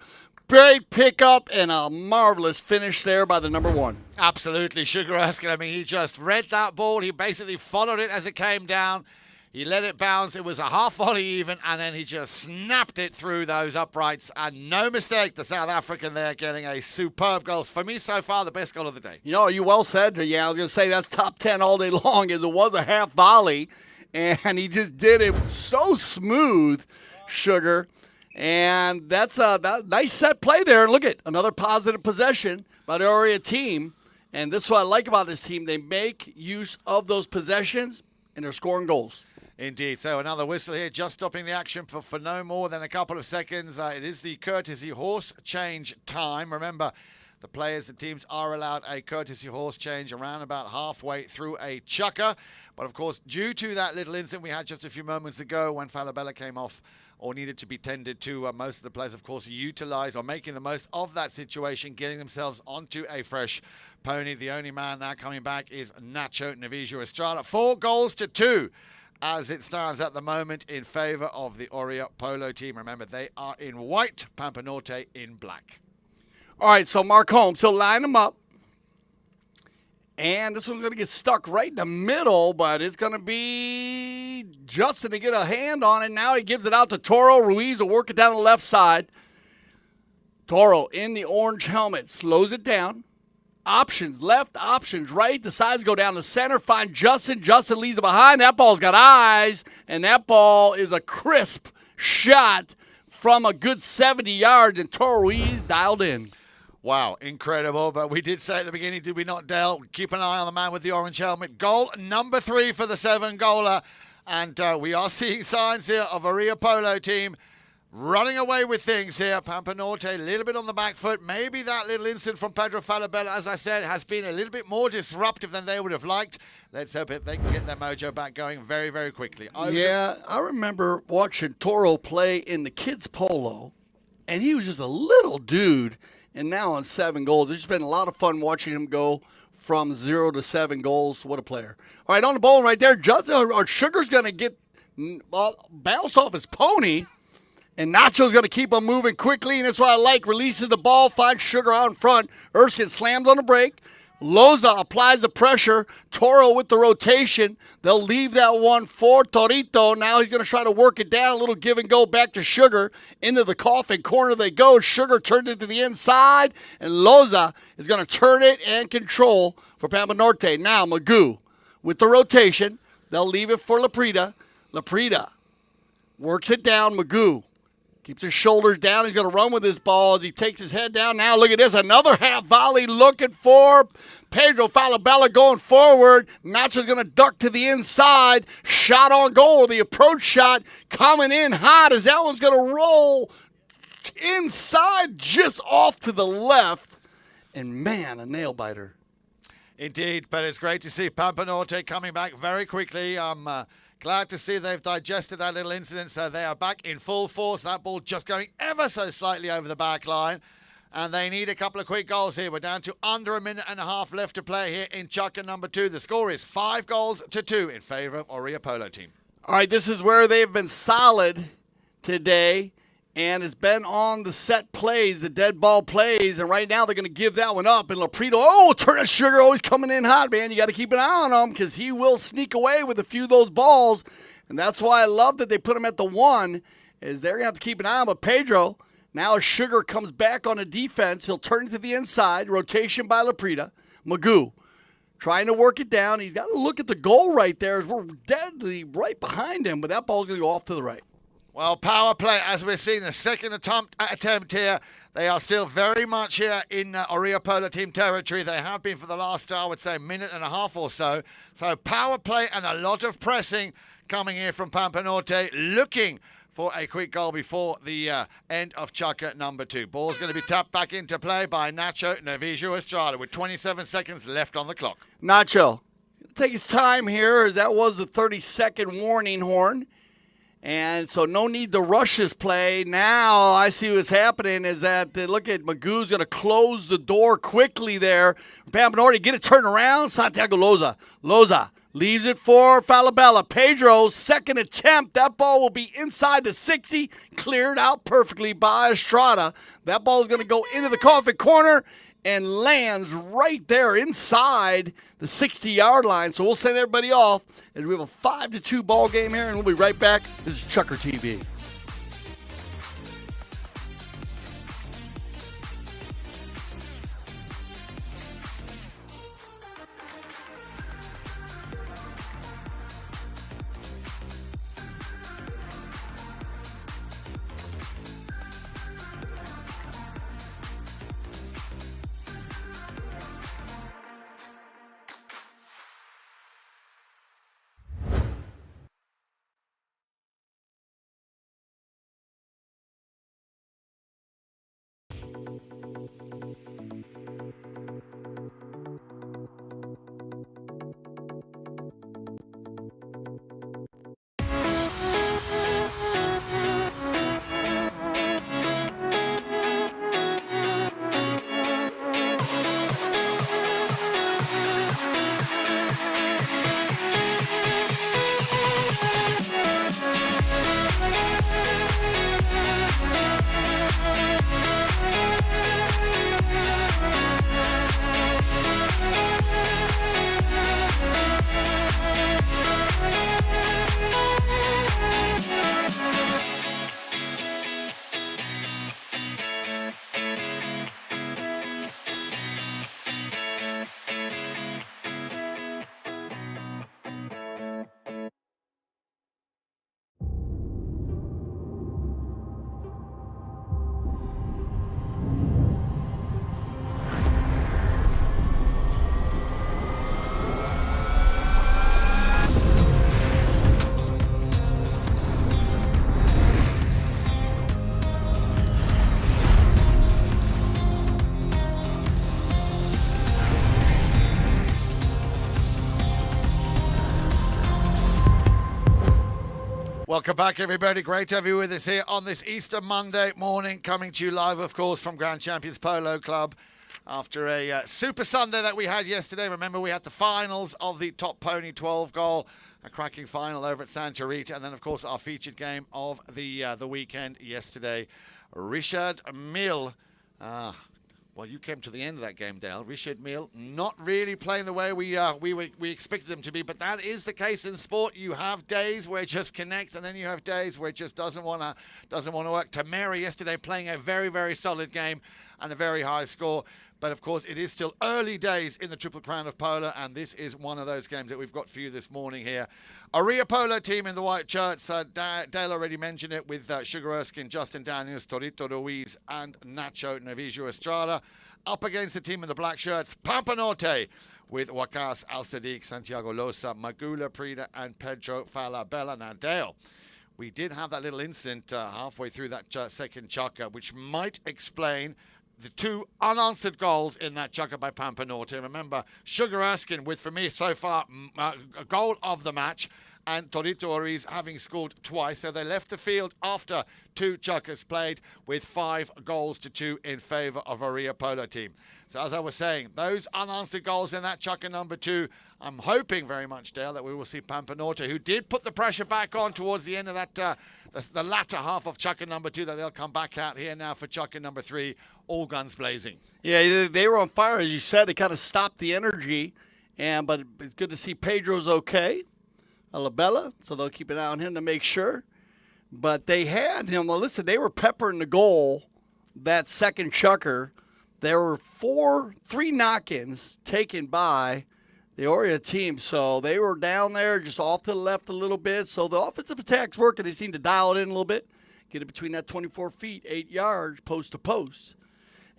S2: Great pickup and a marvelous finish there by the number 1.
S3: Absolutely, Sugar Erskine. I mean, he just read that ball. He basically followed it as it came down. He let it bounce. It was a half volley even, and then he just snapped it through those uprights. And no mistake, the South African there getting a superb goal. For me, so far, the best goal of the day.
S2: You know, you well said. Yeah, I was going to say that's top 10 all day long, as it was a half volley. And he just did it so smooth, Sugar. And that's a nice set play there. Look at another positive possession by the Orea team. And this is what I like about this team. They make use of those possessions, and they're scoring goals.
S3: Indeed. So another whistle here, just stopping the action for no more than a couple of seconds. It is the courtesy horse change time. Remember, the players and teams are allowed a courtesy horse change around about halfway through a chukker. But, of course, due to that little incident we had just a few moments ago when Falabella came off or needed to be tended to, most of the players, of course, utilize or making the most of that situation, getting themselves onto a fresh pony. The only man now coming back is Nacho Navijo Estrada. 4-2 as it stands at the moment in favor of the Orea Polo team. Remember, they are in white, Pampa Norte in black.
S2: All right, so Mark Holmes, he'll line them up. And this one's going to get stuck right in the middle, but it's going to be Justin to get a hand on it. Now he gives it out to Toro. Ruiz will work it down the left side. Toro in the orange helmet, slows it down. Options left, options right. Decides to go down the center, find Justin. Justin leaves it behind. That ball's got eyes, and that ball is a crisp shot from a good 70 yards, and Toro Ruiz dialed in.
S3: Wow, incredible. But we did say at the beginning, did we not, Dale? Keep an eye on the man with the orange helmet. Goal number 3 for the 7-goaler. And we are seeing signs here of Orea Polo team running away with things here. Pampa Norte a little bit on the back foot. Maybe that little incident from Pedro Falabella, as I said, has been a little bit more disruptive than they would have liked. Let's hope they can get their mojo back going very, very quickly.
S2: I remember watching Toro play in the kids' polo, and he was just a little dude. And now on 7 goals. It's been a lot of fun watching him go from 0 to 7 goals. What a player. All right, on the ball right there, Justin, or Sugar's going to get bounce off his pony, and Nacho's going to keep him moving quickly, and that's what I like. Releases the ball, finds Sugar out in front. Erskine slams on the brake. Loza applies the pressure. Toro with the rotation. They'll leave that one for Torito. Now he's going to try to work it down. A little give and go back to Sugar. Into the coffin corner they go. Sugar turns it to the inside. And Loza is going to turn it and control for Pampa Norte. Now Magoo with the rotation. They'll leave it for Laprida. Laprida Works it down, Magoo. Keeps his shoulders down. He's going to run with his ball as he takes his head down. Now look at this. Another half volley looking for Pedro Falabella going forward. Nacho's going to duck to the inside. Shot on goal. The approach shot coming in hot as that one's going to roll inside just off to the left. And, man, a nail-biter.
S3: Indeed, but it's great to see Pampa Norte coming back very quickly. I'm glad to see they've digested that little incident, so they are back in full force. That ball just going ever so slightly over the back line, and they need a couple of quick goals here. We're down to under a minute and a half left to play here in Chukka number 2. The score is 5-2 in favor of Orea Polo team.
S2: All right, this is where they've been solid today, and it's been on the set plays, the dead ball plays, and right now they're going to give that one up. And Laprito, Turner Sugar always coming in hot, man. You got to keep an eye on him because he will sneak away with a few of those balls, and that's why I love that they put him at the 1, is they're going to have to keep an eye on him. But Pedro, now as Sugar comes back on a defense, he'll turn it to the inside, rotation by Laprita. Magoo trying to work it down. He's got to look at the goal right there as we're deadly right behind him, but that ball's going to go off to the right.
S3: Well, power play, as we're seeing the second attempt here. They are still very much here in Orea Polo team territory. They have been for the last, I would say, minute and a half or so. So power play and a lot of pressing coming here from Pampa Norte, looking for a quick goal before the end of Chukka number 2. Ball's going to be tapped back into play by Nacho Navijo Estrada with 27 seconds left on the clock.
S2: Nacho, take his time here, as that was the 30-second warning horn. And so no need to rush this play. Now I see what's happening is that, look at Magoo's going to close the door quickly there. Pampa Norte get it turned around. Santiago Loza leaves it for Falabella. Pedro's second attempt. That ball will be inside the 60. Cleared out perfectly by Estrada. That ball is going to go into the coffin corner and lands right there inside the 60-yard line. So we'll send everybody off as we have a 5-2 ball game here, and we'll be right back. This is Chukka TV.
S3: Welcome back, everybody. Great to have you with us here on this Easter Monday morning, coming to you live, of course, from Grand Champions Polo Club. After a Super Sunday that we had yesterday, remember we had the finals of the Top Pony 12 goal, a cracking final over at Santa Rita, and then, of course, our featured game of the weekend yesterday. Richard Mille. Well, you came to the end of that game, Dale. Richard Mille not really playing the way we expected them to be, but that is the case in sport. You have days where it just connects, and then you have days where it just doesn't want to work. Tamara yesterday playing a very, very solid game and a very high score. But, of course, it is still early days in the Triple Crown of Polo, and this is one of those games that we've got for you this morning here. Orea Polo team in the white shirts. Dale already mentioned it with Sugar Erskine, Justin Daniels, Torito Ruiz, and Nacho Navijo Estrada. Up against the team in the black shirts, Pampa Norte, with Waqas Al-Sadiq, Santiago Losa, Magula Prida, and Pedro Falabella. Now, Dale, we did have that little incident halfway through that second chukker, which might explain the two unanswered goals in that chukker by Pampa Norte. Remember, Sugar Erskine with, for me so far, a goal of the match, and Torito Ruiz having scored twice. So they left the field after two chukkers played with 5 goals to 2 in favour of Orea Polo team. So as I was saying, those unanswered goals in that chukker number 2, I'm hoping very much, Dale, that we will see Pampa Norte, who did put the pressure back on towards the end of that, the latter half of chukker number 2, that they'll come back out here now for chukker number 3, all guns blazing.
S2: Yeah, they were on fire, as you said. They kind of stopped the energy, but it's good to see Pedro's okay. Alabella, so they'll keep an eye on him to make sure. But they had him. Well, listen, they were peppering the goal that second chukker. There were 3 knock-ins taken by the Orea team, so they were down there just off to the left a little bit. So the offensive attack's working. They seem to dial it in a little bit, get it between that 24 feet, 8 yards, post to post.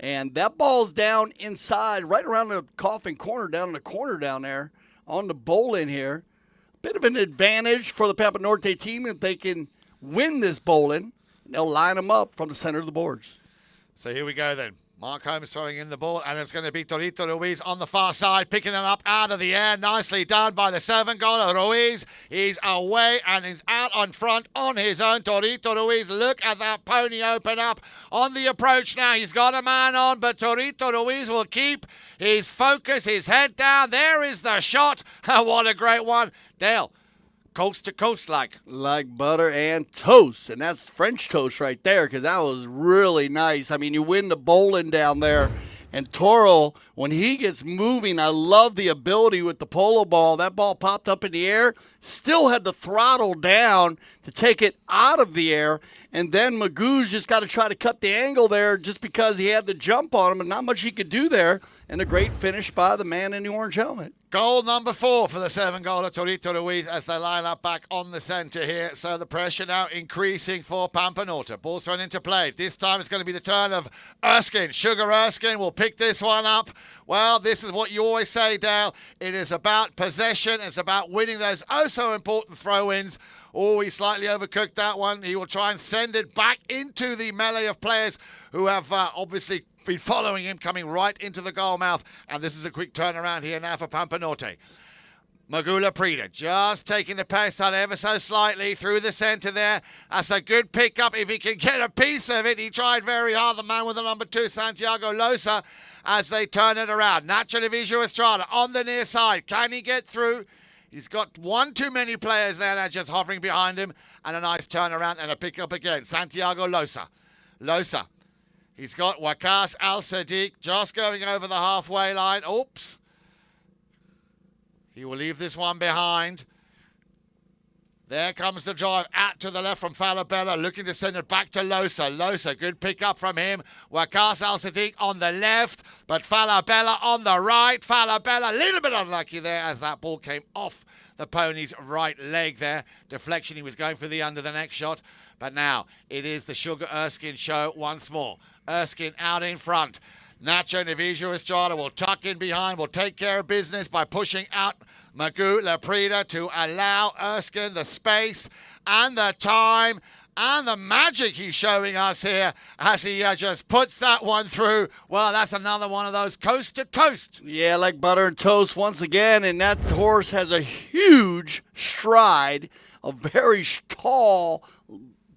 S2: And that ball's down inside, right around the coffin corner, down in the corner down there on the bowl in here. Bit of an advantage for the Pampa Norte team if they can win this bowling. They'll line them up from the center of the boards.
S3: So here we go then. Mark Holmes throwing in the ball, and it's going to be Torito Ruiz on the far side, picking them up out of the air. Nicely done by the 7-goaler. Ruiz, he's away and he's out on front on his own. Torito Ruiz, look at that pony open up on the approach now. He's got a man on, but Torito Ruiz will keep his focus, his head down. There is the shot. What a great one. Dale, coast to coast like
S2: butter and toast. And that's French toast right there, because that was really nice. I mean, you win the bowling down there. And Toro, when he gets moving, I love the ability with the polo ball. That ball popped up in the air, still had the throttle down to take it out of the air. And then Magoo's just got to try to cut the angle there just because he had the jump on him, and not much he could do there. And a great finish by the man in the orange helmet.
S3: Goal number 4 for the 7-goaler Torito Ruiz as they line up back on the centre here. So the pressure now increasing for Pampa Norte. Ball's thrown into play. This time it's going to be the turn of Erskine. Sugar Erskine will pick this one up. Well, this is what you always say, Dale. It is about possession. It's about winning those oh-so-important throw-ins. Oh, he slightly overcooked that one. He will try and send it back into the melee of players who have obviously been following him, coming right into the goal mouth. And this is a quick turnaround here now for Pampa Norte. Magula Prida just taking the pace out ever so slightly through the centre there. That's a good pickup if he can get a piece of it. He tried very hard, the man with the number 2, Santiago Losa, as they turn it around. Nacho Navijo Estrada on the near side. Can he get through? He's got one too many players there now just hovering behind him. And a nice turnaround and a pickup again. Santiago Losa. Losa. He's got Waqas Al-Sadiq just going over the halfway line. Oops. He will leave this one behind. There comes the drive out to the left from Falabella, looking to send it back to Losa. Losa, good pick up from him. Waqas Al-Sadiq on the left, but Falabella on the right. Falabella, a little bit unlucky there as that ball came off the pony's right leg there. Deflection, he was going for the under the next shot. But now it is the Sugar Erskine show once more. Erskine out in front. Nacho Navijo Estrada will tuck in behind, will take care of business by pushing out Magoo Laprida to allow Erskine the space and the time and the magic he's showing us here as he just puts that one through. Well, that's another one of those coast to toast.
S2: Yeah, like butter and toast once again, and that horse has a huge stride, a very tall,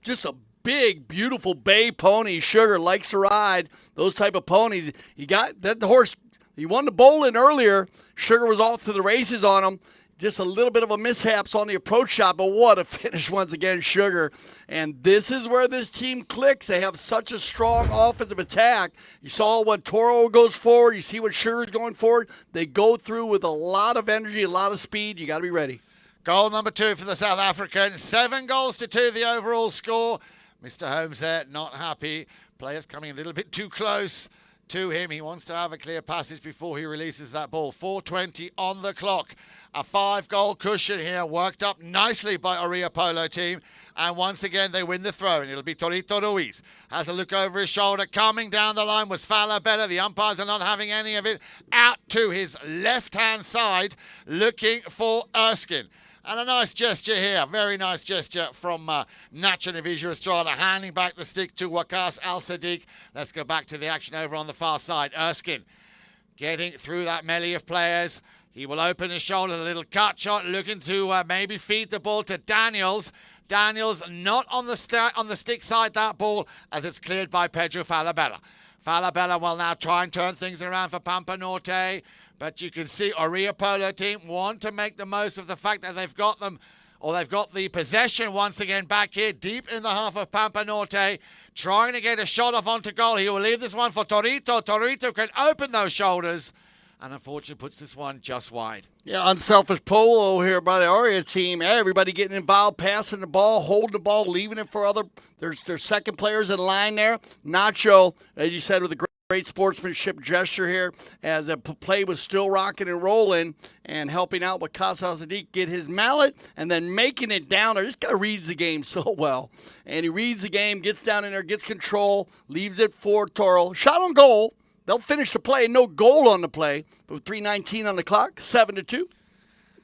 S2: just a big, beautiful bay pony. Sugar likes to ride those type of ponies. He got that horse. He won the bowling earlier. Sugar was off to the races on him. Just a little bit of a mishaps on the approach shot, but what a finish once again, Sugar. And this is where this team clicks. They have such a strong offensive attack. You saw when Toro goes forward. You see when Sugar's going forward. They go through with a lot of energy, a lot of speed. You got to be ready.
S3: Goal number 2 for the South African. 7 goals to 2, the overall score. Mr. Holmes there, not happy. Players coming a little bit too close. to him. He wants to have a clear passage before he releases that ball. 4:20 on the clock. A 5-goal cushion here, worked up nicely by Orea Polo team. And once again, they win the throw. And it'll be Torito Ruiz. Has a look over his shoulder. Coming down the line was Falabella. The umpires are not having any of it. Out to his left-hand side, looking for Erskine. And a nice gesture here, very nice gesture from Nacho Navijo Estrada, handing back the stick to Waqas Al-Sadiq. Let's go back to the action over on the far side. Erskine getting through that melee of players. He will open his shoulder, a little cut shot, looking to maybe feed the ball to Daniels. Daniels not on the stick side, that ball, as it's cleared by Pedro Falabella. Falabella will now try and turn things around for Pampa Norte. But you can see Orea Polo team want to make the most of the fact that they've got the possession once again back here deep in the half of Pampa Norte, trying to get a shot off onto goal. He will leave this one for Torito. Torito can open those shoulders and unfortunately puts this one just wide.
S2: Yeah, unselfish Polo here by the Orea team. Everybody getting involved, passing the ball, holding the ball, leaving it for other. There's second players in line there. Nacho, as you said, with a great sportsmanship gesture here as the play was still rocking and rolling and helping out with Waqas Sadiq get his mallet and then making it down there. This guy reads the game so well. And he reads the game, gets down in there, gets control, leaves it for Toro. Shot on goal. They'll finish the play. No goal on the play. But with 3:19 on the clock, 7-2.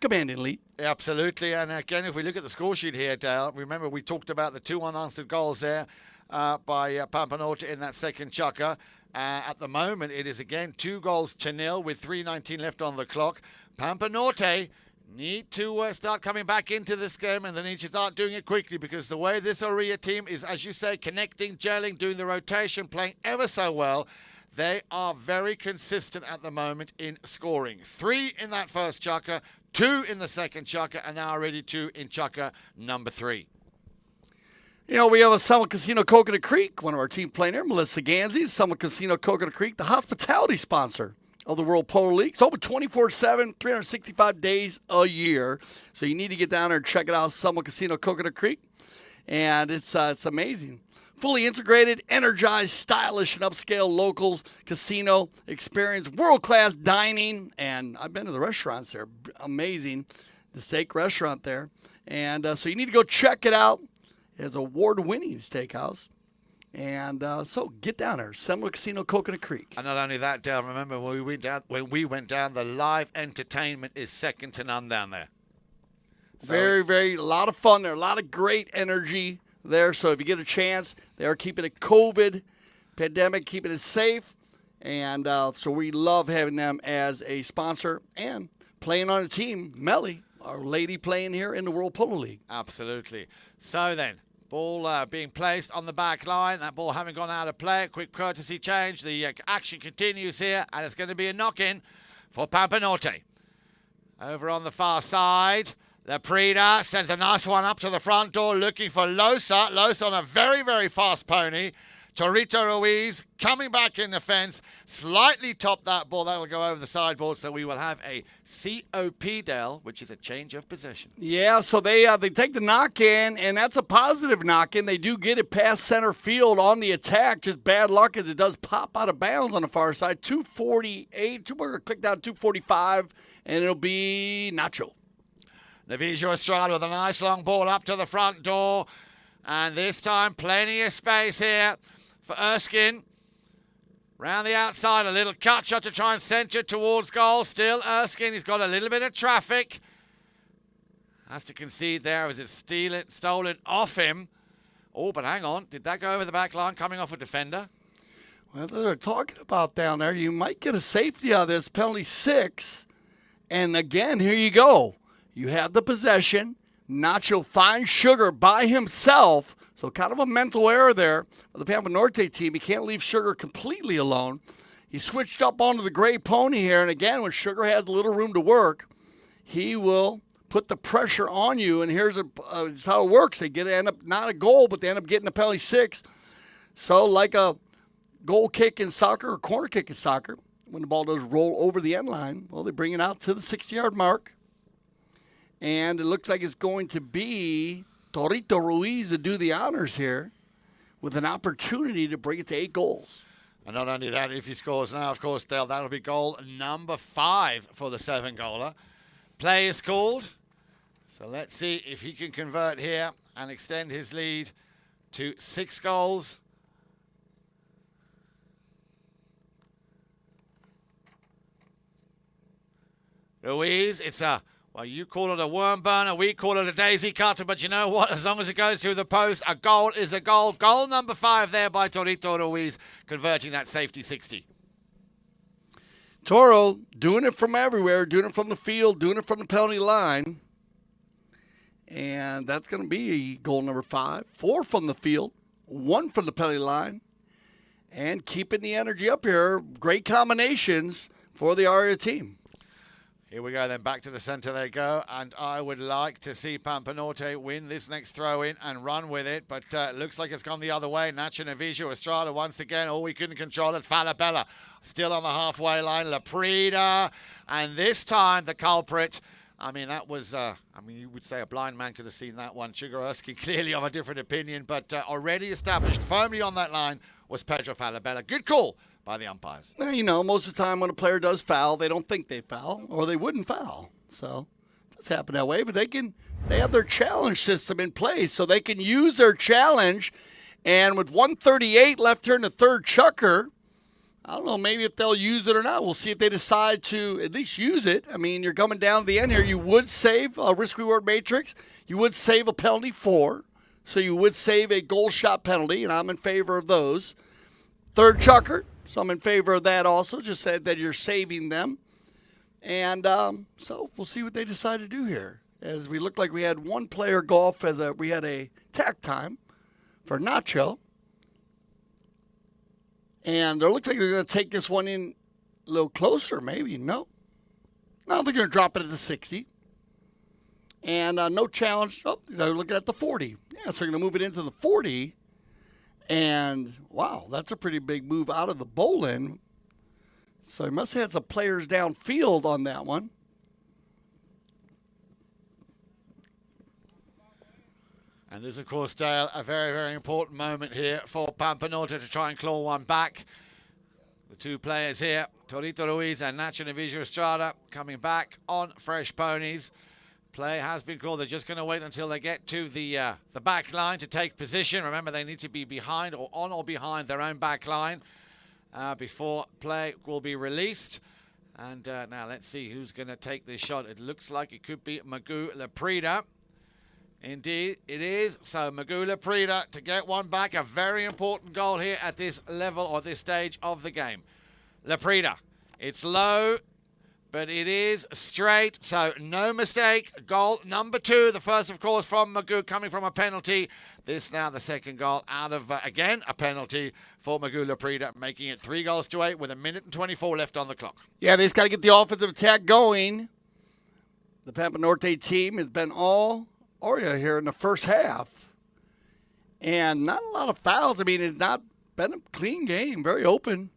S2: Commanding lead.
S3: Absolutely. And again, if we look at the score sheet here, Dale, remember we talked about the 2 unanswered goals there by Pampa Norte in that second chukker. At the moment, it is again 2-0 with 3:19 left on the clock. Pampa Norte need to start coming back into this game, and they need to start doing it quickly because the way this Orea team is, as you say, connecting, gelling, doing the rotation, playing ever so well, they are very consistent at the moment in scoring. 3 in that first chukker, 2 in the second chukker, and now already 2 in chukker number 3.
S2: You know, we have a Summit Casino Coconut Creek, one of our team playing there, Melissa Ganzi, Summit Casino Coconut Creek, the hospitality sponsor of the World Polo League. It's open 24/7, 365 days a year. So you need to get down there and check it out, Summit Casino Coconut Creek. And it's amazing. Fully integrated, energized, stylish, and upscale locals casino experience, world-class dining. And I've been to the restaurants there. Amazing. The steak restaurant there. And so you need to go check it out. It's an award-winning steakhouse. And so get down there, Seminole Casino, Coconut Creek.
S3: And not only that, Dale, remember when we went down, the live entertainment is second to none down there. So
S2: Very, a lot of fun there, a lot of great energy there. So if you get a chance, they are keeping a COVID pandemic, keeping it safe. And so we love having them as a sponsor and playing on a team, Melly, our lady playing here in the World Polo League.
S3: Absolutely. So then, ball being placed on the back line. That ball having gone out of play. A quick courtesy change. The action continues here, and it's going to be a knock-in for Pampa Norte. Over on the far side, Leprida sends a nice one up to the front door, looking for Losa. Losa on a very, very fast pony. Torito Ruiz coming back in the fence, slightly topped that ball. That'll go over the sideboard, so we will have a COP, Dell, which is a change of possession.
S2: Yeah, so they take the knock-in, and that's a positive knock-in. They do get it past center field on the attack. Just bad luck as it does pop out of bounds on the far side. 248, we're going to click down 245, and it'll be Nacho.
S3: Navijo Estrada with a nice long ball up to the front door, and this time plenty of space here for Erskine. Round the outside, a little cut shot to try and centre towards goal. Still Erskine, he's got a little bit of traffic. Has to concede there as it's stolen off him. Oh, but hang on. Did that go over the back line coming off a defender?
S2: Well, they're talking about down there. You might get a safety out of this. Penalty 6. And again, here you go. You have the possession. Nacho finds Sugar by himself. So kind of a mental error there of the Pampa Norte team. He can't leave Sugar completely alone. He switched up onto the gray pony here. And again, when Sugar has a little room to work, he will put the pressure on you. And here's how it works. They end up not a goal, but they end up getting a penalty 6. So like a goal kick in soccer or corner kick in soccer, when the ball does roll over the end line, well, they bring it out to the 60-yard mark. And it looks like it's going to be Torito Ruiz to do the honors here with an opportunity to bring it to 8 goals.
S3: And not only that, if he scores now, of course, Dale, that'll be goal number 5 for the 7-goaler. Play is called. So let's see if he can convert here and extend his lead to 6 goals. Ruiz, it's a, well, you call it a worm burner, we call it a daisy cutter, but you know what? As long as it goes through the post, a goal is a goal. Goal number 5 there by Torito Ruiz, converting that safety 60.
S2: Toro doing it from everywhere, doing it from the field, doing it from the penalty line. And that's going to be goal number 5. 4 from the field, 1 from the penalty line. And keeping the energy up here. Great combinations for the Orea team.
S3: Here we go then, back to the centre they go, and I would like to see Pampa Norte win this next throw-in and run with it, but looks like it's gone the other way. Nacho Navijo Estrada once again, oh, we couldn't control it. Falabella still on the halfway line, Laprida, and this time the culprit, I mean, that was, you would say a blind man could have seen that one. Chigurowski clearly of a different opinion, but already established firmly on that line was Pedro Falabella. Good call by the umpires.
S2: Well, you know, most of the time when a player does foul, they don't think they foul, or they wouldn't foul. So it does happen that way, but they have their challenge system in place, so they can use their challenge. And with 1:38 left here in the third chukker, I don't know, maybe if they'll use it or not. We'll see if they decide to at least use it. I mean, you're coming down to the end here. You would save a risk-reward matrix. You would save a penalty 4. So you would save a goal shot penalty, and I'm in favor of those. Third chukker, so I'm in favor of that also. Just said that you're saving them. And so we'll see what they decide to do here. As we looked like we had one player go off as we had a tack time for Nacho. And it looks like they're going to take this one in a little closer, maybe. No, they're going to drop it at the 60. And no challenge. Oh, they're looking at the 40. Yeah, so they're going to move it into the 40. And, wow, that's a pretty big move out of the bowl-in. So he must have had some players downfield on that one.
S3: And there's, of course, Dale, a very, very important moment here for Pampa Norte to try and claw one back. The two players here, Torito Ruiz and Nacho Navijo Estrada, coming back on fresh ponies. Play has been called. They're just going to wait until they get to the back line to take position. Remember, they need to be behind or on or behind their own back line before play will be released. And now let's see who's going to take this shot. It looks like it could be Magu Laprida. Indeed, it is. So Magu Laprida to get one back. A very important goal here at this level or this stage of the game. Laprida, it's low, but it is straight, so no mistake. Goal number 2, the first, of course, from Magu, coming from a penalty. This now the second goal out of, again, a penalty for Magu Laprida, making it 3-8 with 1:24 left on the clock.
S2: Yeah, they just got to get the offensive attack going. The Pampa Norte team has been all Orea here in the first half. And not a lot of fouls. I mean, it's not been a clean game, very open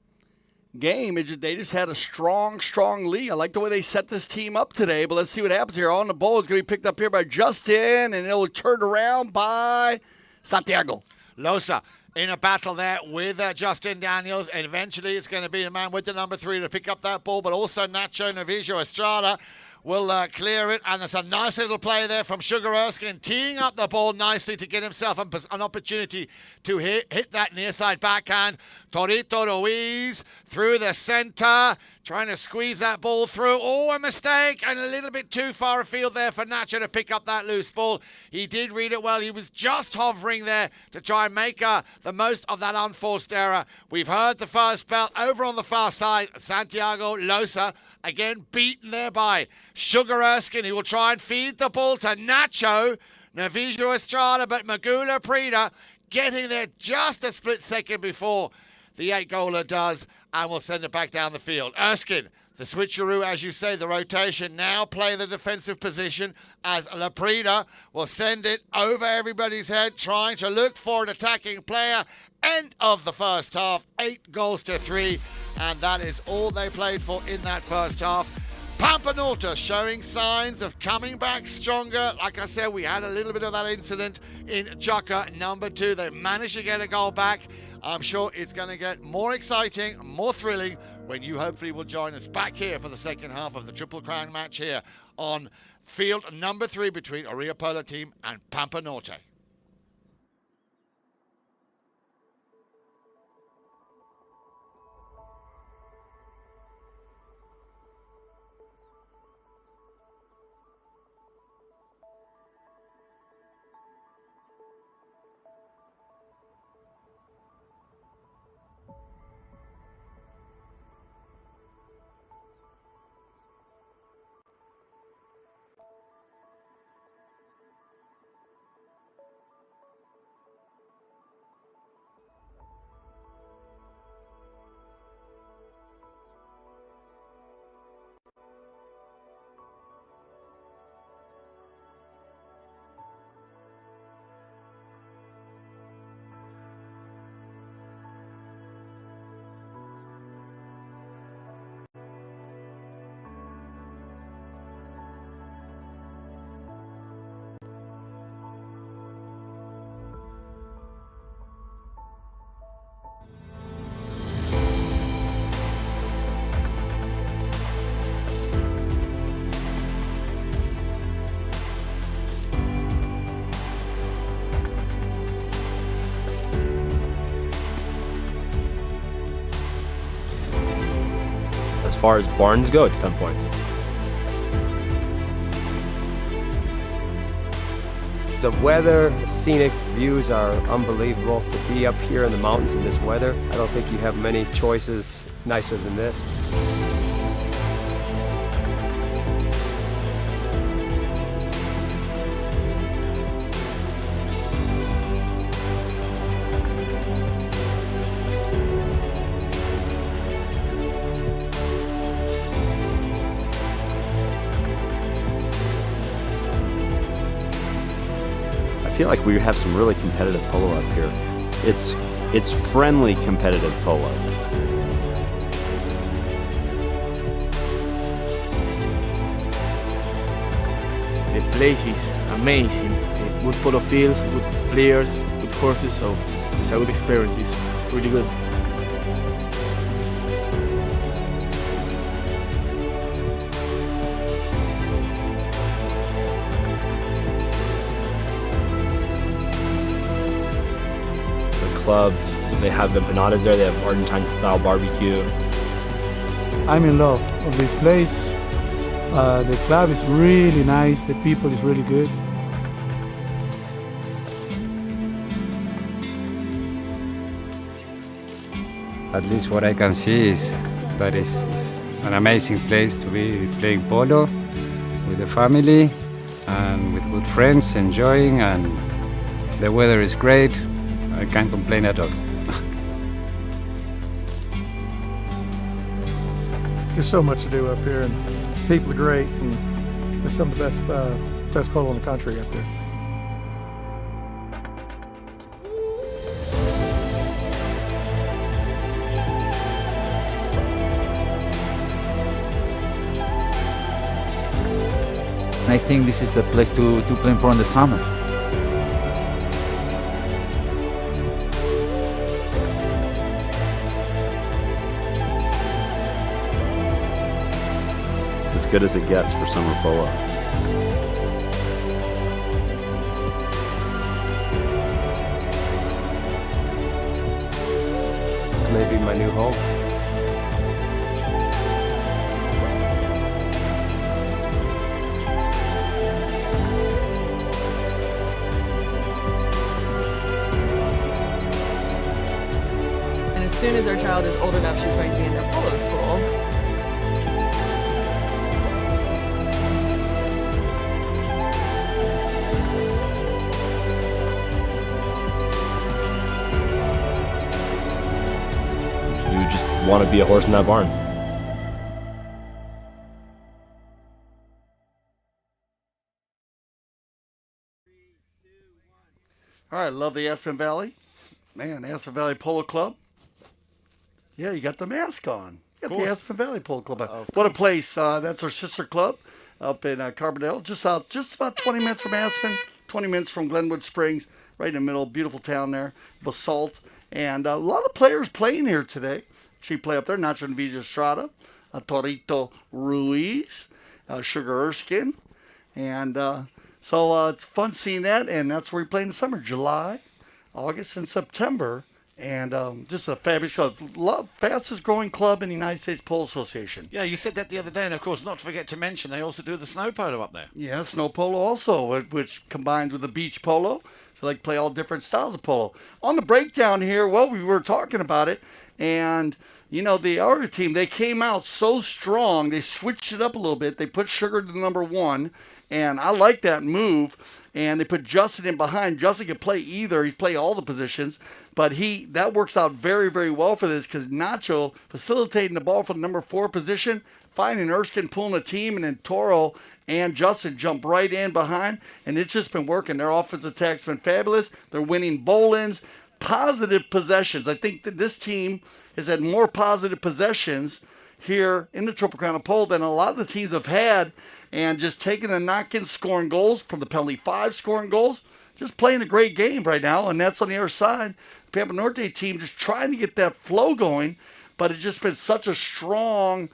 S2: game. They just had a strong lead. I like the way they set this team up today, but let's see what happens here. On the ball is going to be picked up here by Justin, and it'll turn around by Santiago.
S3: Losa in a battle there with Justin Daniels, and eventually it's going to be the man with the number 3 to pick up that ball, but also Nacho Navijo Estrada will clear it, and there's a nice little play there from Sugar Erskine, teeing up the ball nicely to get himself an opportunity to hit that near side backhand. Torito Ruiz through the center, trying to squeeze that ball through. Oh, a mistake, and a little bit too far afield there for Nacho to pick up that loose ball. He did read it well. He was just hovering there to try and make the most of that unforced error. We've heard the first bell over on the far side. Santiago Losa again beaten there by Sugar Erskine. He will try and feed the ball to Nacho Navijo Estrada, but Magu Laprida getting there just a split second before the 8-goaler does, and will send it back down the field. Erskine, the switcheroo, as you say, the rotation, now play the defensive position as Laprida will send it over everybody's head, trying to look for an attacking player. End of the first half, 8-3, and that is all they played for in that first half. Pampa Norte showing signs of coming back stronger. Like I said, we had a little bit of that incident in Chukker number 2. They managed to get a goal back. I'm sure it's going to get more exciting, more thrilling when you hopefully will join us back here for the second half of the Triple Crown match here on field number 3 between Orea Polo team and Pampa Norte.
S5: As far as barns go, it's 10 points. The weather, the scenic views are unbelievable. To be up here in the mountains in this weather, I don't think you have many choices nicer than this.
S6: I feel like we have some really competitive polo up here. It's friendly competitive polo.
S7: The place is amazing. Good polo fields, good players, good horses, so it's a good experience. It's really good.
S5: Club, they have empanadas there, they have Argentine style barbecue.
S8: I'm in love of this place. The club is really nice, the people is really good.
S9: At least what I can see is that it's an amazing place to be playing polo with the family and with good friends, enjoying, and the weather is great. I can't complain at all.
S8: There's so much to do up here, and people are great, and there's some of the best polo in the country up here.
S10: I think this is the place to play polo in the summer.
S6: As good as it gets for summer polo.
S5: This may be my new home.
S11: And as soon as our child is old enough, she's going to be in their polo school.
S5: Want to be a horse in that barn.
S2: All right, love the Aspen Valley. Man, Aspen Valley Polo Club. Yeah, you got the mask on. You got the Aspen Valley Polo Club on. What a place. That's our sister club up in Carbondale, just about 20 minutes from Aspen, 20 minutes from Glenwood Springs, right in the middle. Beautiful town there. Basalt. And a lot of players playing here today. She play up there, Nacho and Villa Estrada, Torito Ruiz, Sugar Erskine. And so it's fun seeing that, and that's where we play in the summer, July, August, and September. And just a fabulous club. Fastest growing club in the United States Polo Association.
S3: Yeah, you said that the other day, and of course, not to forget to mention, they also do the snow polo up there.
S2: Yeah, snow polo also, which combines with the beach polo. So they play all different styles of polo. On the breakdown here, well, we were talking about it, and you know, the Orea team, they came out so strong, they switched it up a little bit. They put Sugar to the number 1, and I like that move. And they put Justin in behind. Justin can play either. He's played all the positions. But that works out very, very well for this because Nacho facilitating the ball for the number 4 position, finding Erskine pulling the team, and then Toro and Justin jump right in behind. And it's just been working. Their offensive attack's been fabulous. They're winning bowl-ins, positive possessions. I think that this team has had more positive possessions here in the Triple Crown of Polo than a lot of the teams have had. And just taking the knock-in, scoring goals from the penalty 5, scoring goals, just playing a great game right now. And that's on the other side. The Pampa Norte team just trying to get that flow going, but it's just been such a strong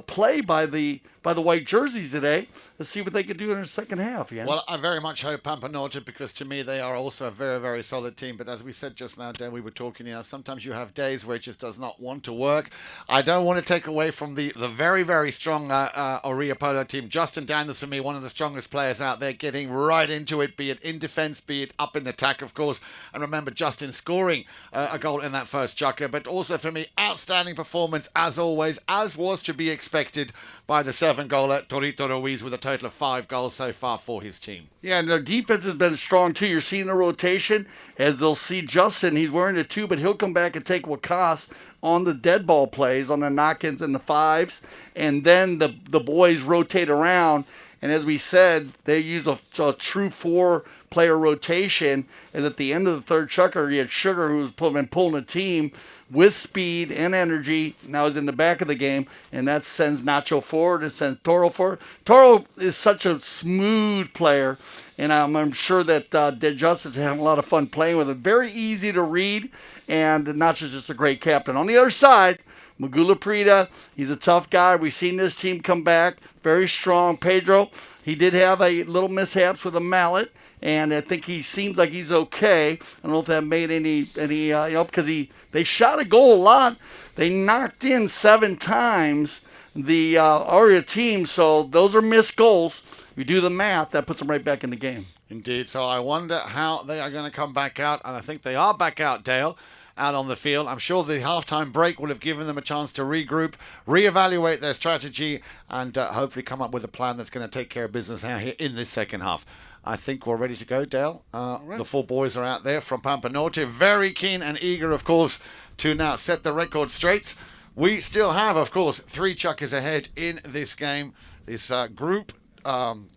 S2: play by the white jerseys today. Let's see what they can do in the second half. Yeah.
S3: Well, I very much hope Pampa Norte, because to me they are also a very, very solid team. But as we said just now, Dan, we were talking, sometimes you have days where it just does not want to work. I don't want to take away from the very, very strong Orea Polo team. Justin Daniels, for me, one of the strongest players out there, getting right into it, be it in defense, be it up in attack, of course. And remember, Justin scoring a goal in that first chukker. But also for me, outstanding performance as always, as was to be expected by the 7-goaler Torito Ruiz, with a total of 5 goals so far for his team.
S2: Yeah, and their defense has been strong too. You're seeing the rotation as they'll see Justin. He's wearing the 2, but he'll come back and take Wakas on the dead ball plays, on the knock-ins and the 5s, and then the boys rotate around. And as we said, they use a true 4-player rotation. And at the end of the third chukker, you had Sugar, who's been pulling a team with speed and energy. Now he's in the back of the game, and that sends Nacho forward and sends Toro forward. Toro is such a smooth player, and I'm sure that Justice is having a lot of fun playing with him. Very easy to read, and Nacho's just a great captain. On the other side, Magula Prida, he's a tough guy. We've seen this team come back very strong. Pedro, he did have a little mishaps with a mallet, and I think he seems like he's okay. I don't know if that made any because they shot a goal a lot. They knocked in 7 times, the Orea team, so those are missed goals. If you do the math, that puts them right back in the game.
S3: Indeed, so I wonder how they are going to come back out, and I think they are back out, Dale, out on the field. I'm sure the halftime break will have given them a chance to regroup, reevaluate their strategy, and hopefully come up with a plan that's going to take care of business out here in this second half. I think we're ready to go, Dale. Right. The 4 boys are out there from Pampa Norte, very keen and eager, of course, to now set the record straight. We still have, of course, 3 chukkers ahead in this game, this group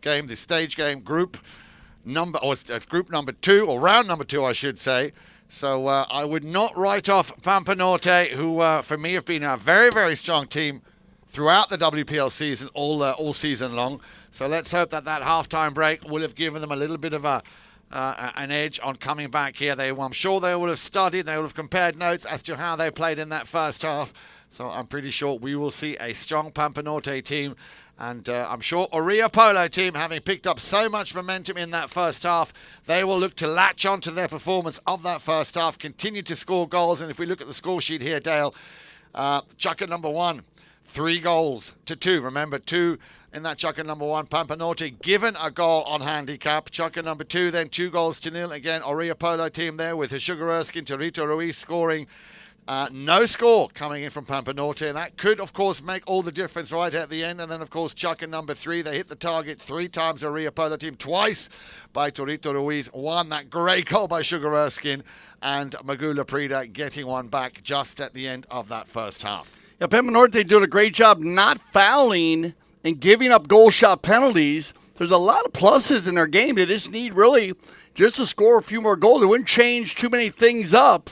S3: game, this stage game, group number 2, or round number 2, I should say. So I would not write off Pampa Norte, who for me have been a very, very strong team throughout the WPL season, all season long. So let's hope that halftime break will have given them a little bit of an edge on coming back here. I'm sure they will have studied, they will have compared notes as to how they played in that first half. So I'm pretty sure we will see a strong Pampa Norte team. And I'm sure Orea Polo team, having picked up so much momentum in that first half, they will look to latch on to their performance of that first half, continue to score goals. And if we look at the score sheet here, Dale, chukker number 1, 3 goals to 2. Remember, 2 in that chukker number 1. Pampa Norte given a goal on handicap. Chukker number 2, then 2 goals to 0. Again, Orea Polo team there with Sugar Erskine, Torito Ruiz scoring. No score coming in from Pampa Norte, and that could, of course, make all the difference right at the end. And then, of course, chukker number 3, they hit the target 3 times, Orea Polo team, twice by Torito Ruiz, 1, that great goal by Sugar Erskine, and Magula Prida getting one back just at the end of that first half.
S2: Yeah, Pampa Norte doing a great job not fouling and giving up goal shot penalties. There's a lot of pluses in their game. They just need really just to score a few more goals. It wouldn't change too many things up.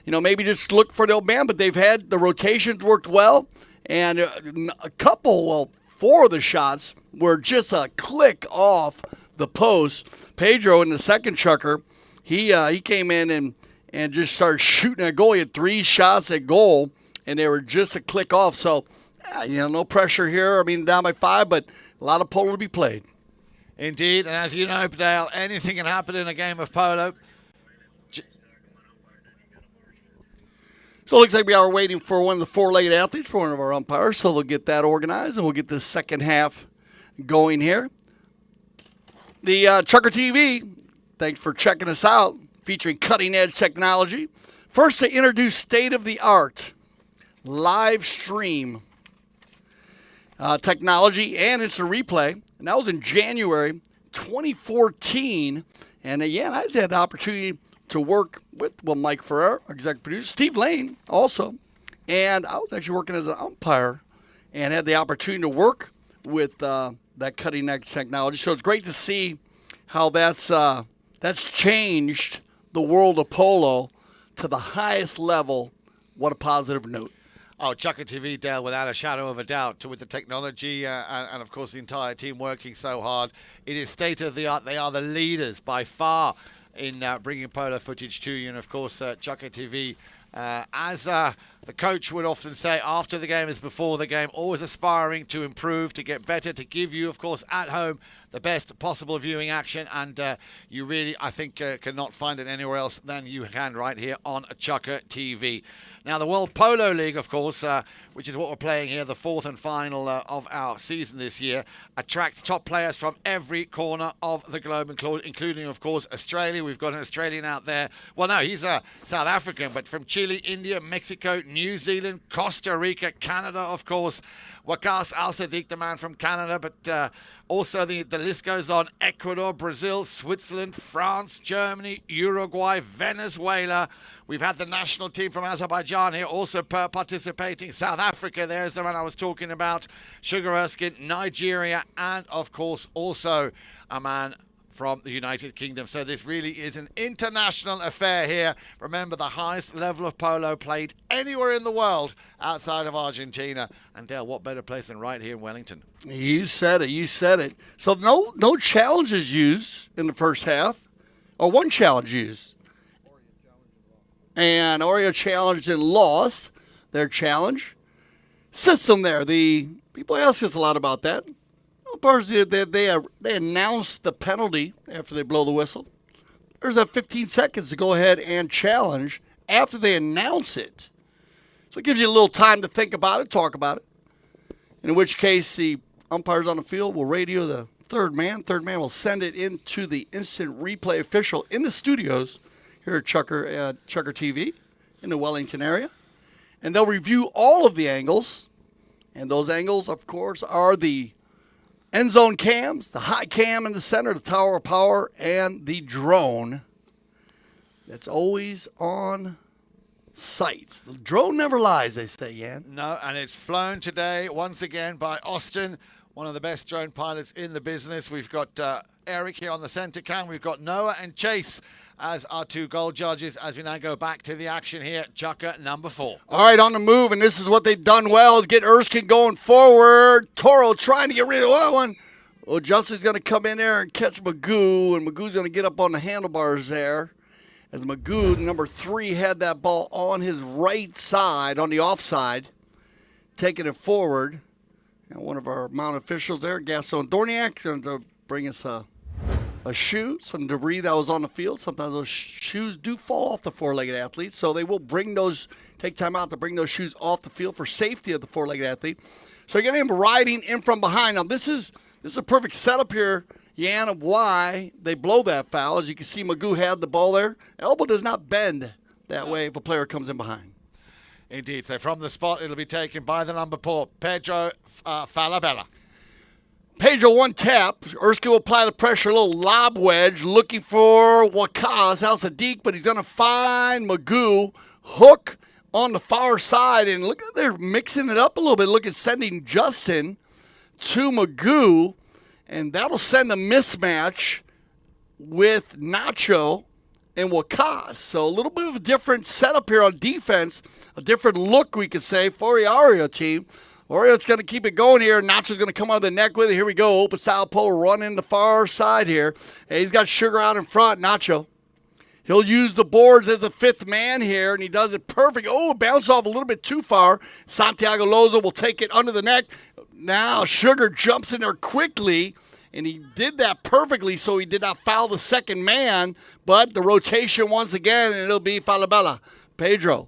S2: Maybe just look for the old man, but they've had the rotations worked well, and a couple, 4 of the shots were just a click off the post. Pedro in the second chukker, he came in and and just started shooting at goal. He had 3 shots at goal, and they were just a click off. So, no pressure here. I mean, down by 5, but a lot of polo to be played.
S3: Indeed, and as you know, Dale, anything can happen in a game of polo.
S2: So it looks like we are waiting for one of the 4-legged athletes for one of our umpires, so they'll get that organized, and we'll get the second half going here. The Chucker TV, thanks for checking us out, featuring cutting-edge technology. First to introduce state-of-the-art live stream technology and instant replay, and that was in January 2014. And again, I had the opportunity to work with Mike Ferrer, our executive producer, Steve Lane also, and I was actually working as an umpire and had the opportunity to work with that cutting-edge technology. So it's great to see how that's changed the world of polo to the highest level. What a positive note.
S3: Oh, Chucker TV, Dale, without a shadow of a doubt, with the technology and, of course, the entire team working so hard. It is state-of-the-art. They are the leaders by far in bringing polo footage to you. And, of course, Chucker TV, as the coach would often say, after the game is before the game, always aspiring to improve, to get better, to give you, of course, at home, the best possible viewing action. And you really, I think, cannot find it anywhere else than you can right here on Chucker TV. Now, the World Polo League, of course, which is what we're playing here, the 4th and final of our season this year, attracts top players from every corner of the globe, including, of course, Australia. We've got an Australian out there. Well, no, he's South African, but from Chile, India, Mexico, New Zealand, Costa Rica, Canada, of course. Waqas Al-Sadiq, the man from Canada, but also the list goes on. Ecuador, Brazil, Switzerland, France, Germany, Uruguay, Venezuela. We've had the national team from Azerbaijan here also participating. South Africa, there's the man I was talking about. Sugar Erskine, Nigeria, and, of course, also a man from the United Kingdom. So this really is an international affair here. Remember, the highest level of polo played anywhere in the world outside of Argentina. And Dale, what better place than right here in Wellington?
S2: You said it. You said it. So no challenges used in the first half, or one challenge used. And Orea challenged and lost their challenge system there. The people ask us a lot about that. They announced the penalty after they blow the whistle. There's that 15 seconds to go ahead and challenge after they announce it. So it gives you a little time to think about it, talk about it. In which case, the umpires on the field will radio the third man. Third man will send it into the instant replay official in the studios here at Chucker TV in the Wellington area. And they'll review all of the angles. And those angles, of course, are the end zone cams, the high cam in the center, the tower of power, and the drone that's always on site. The drone never lies, they say, Jan.
S3: No, and it's flown today once again by Austin, one of the best drone pilots in the business. We've got Eric here on the center cam. We've got Noah and Chase as our 2 goal judges as we now go back to the action here. Chucker number 4.
S2: All right, on the move, and this is what they've done well, is get Erskine going forward. Toro trying to get rid of that one. Well, Justin's going to come in there and catch Magoo, and Magoo's going to get up on the handlebars there. As Magoo, number 3, had that ball on his right side, on the offside, taking it forward. And one of our mount officials there, Gaston Dorniak, going to bring us a shoe, some debris that was on the field. Sometimes those shoes do fall off the 4-legged athlete, so they will take time out to bring those shoes off the field for safety of the 4-legged athlete. So you're getting him riding in from behind. Now this is a perfect setup here, Jan, of why they blow that foul. As you can see, Magoo had the ball there. Elbow does not bend that way if a player comes in behind.
S3: Indeed. So from the spot, it'll be taken by the number 4, Pedro Falabella.
S2: Pedro, one tap. Erskine will apply the pressure, a little lob wedge, looking for Waqas Al-Sadiq, but he's going to find Magoo. Hook on the far side, and look at they're mixing it up a little bit. Look at sending Justin to Magoo, and that'll send a mismatch with Nacho and Waqas. So a little bit of a different setup here on defense, a different look, we could say, for the Orea team. Orea's going to keep it going here. Nacho's going to come out of the neck with it. Here we go. Open style pole running the far side here. And he's got Sugar out in front. Nacho. He'll use the boards as a fifth man here, and he does it perfect. Oh, it bounced off a little bit too far. Santiago Loza will take it under the neck. Now Sugar jumps in there quickly, and he did that perfectly, so he did not foul the second man. But the rotation once again, and it'll be Falabella. Pedro,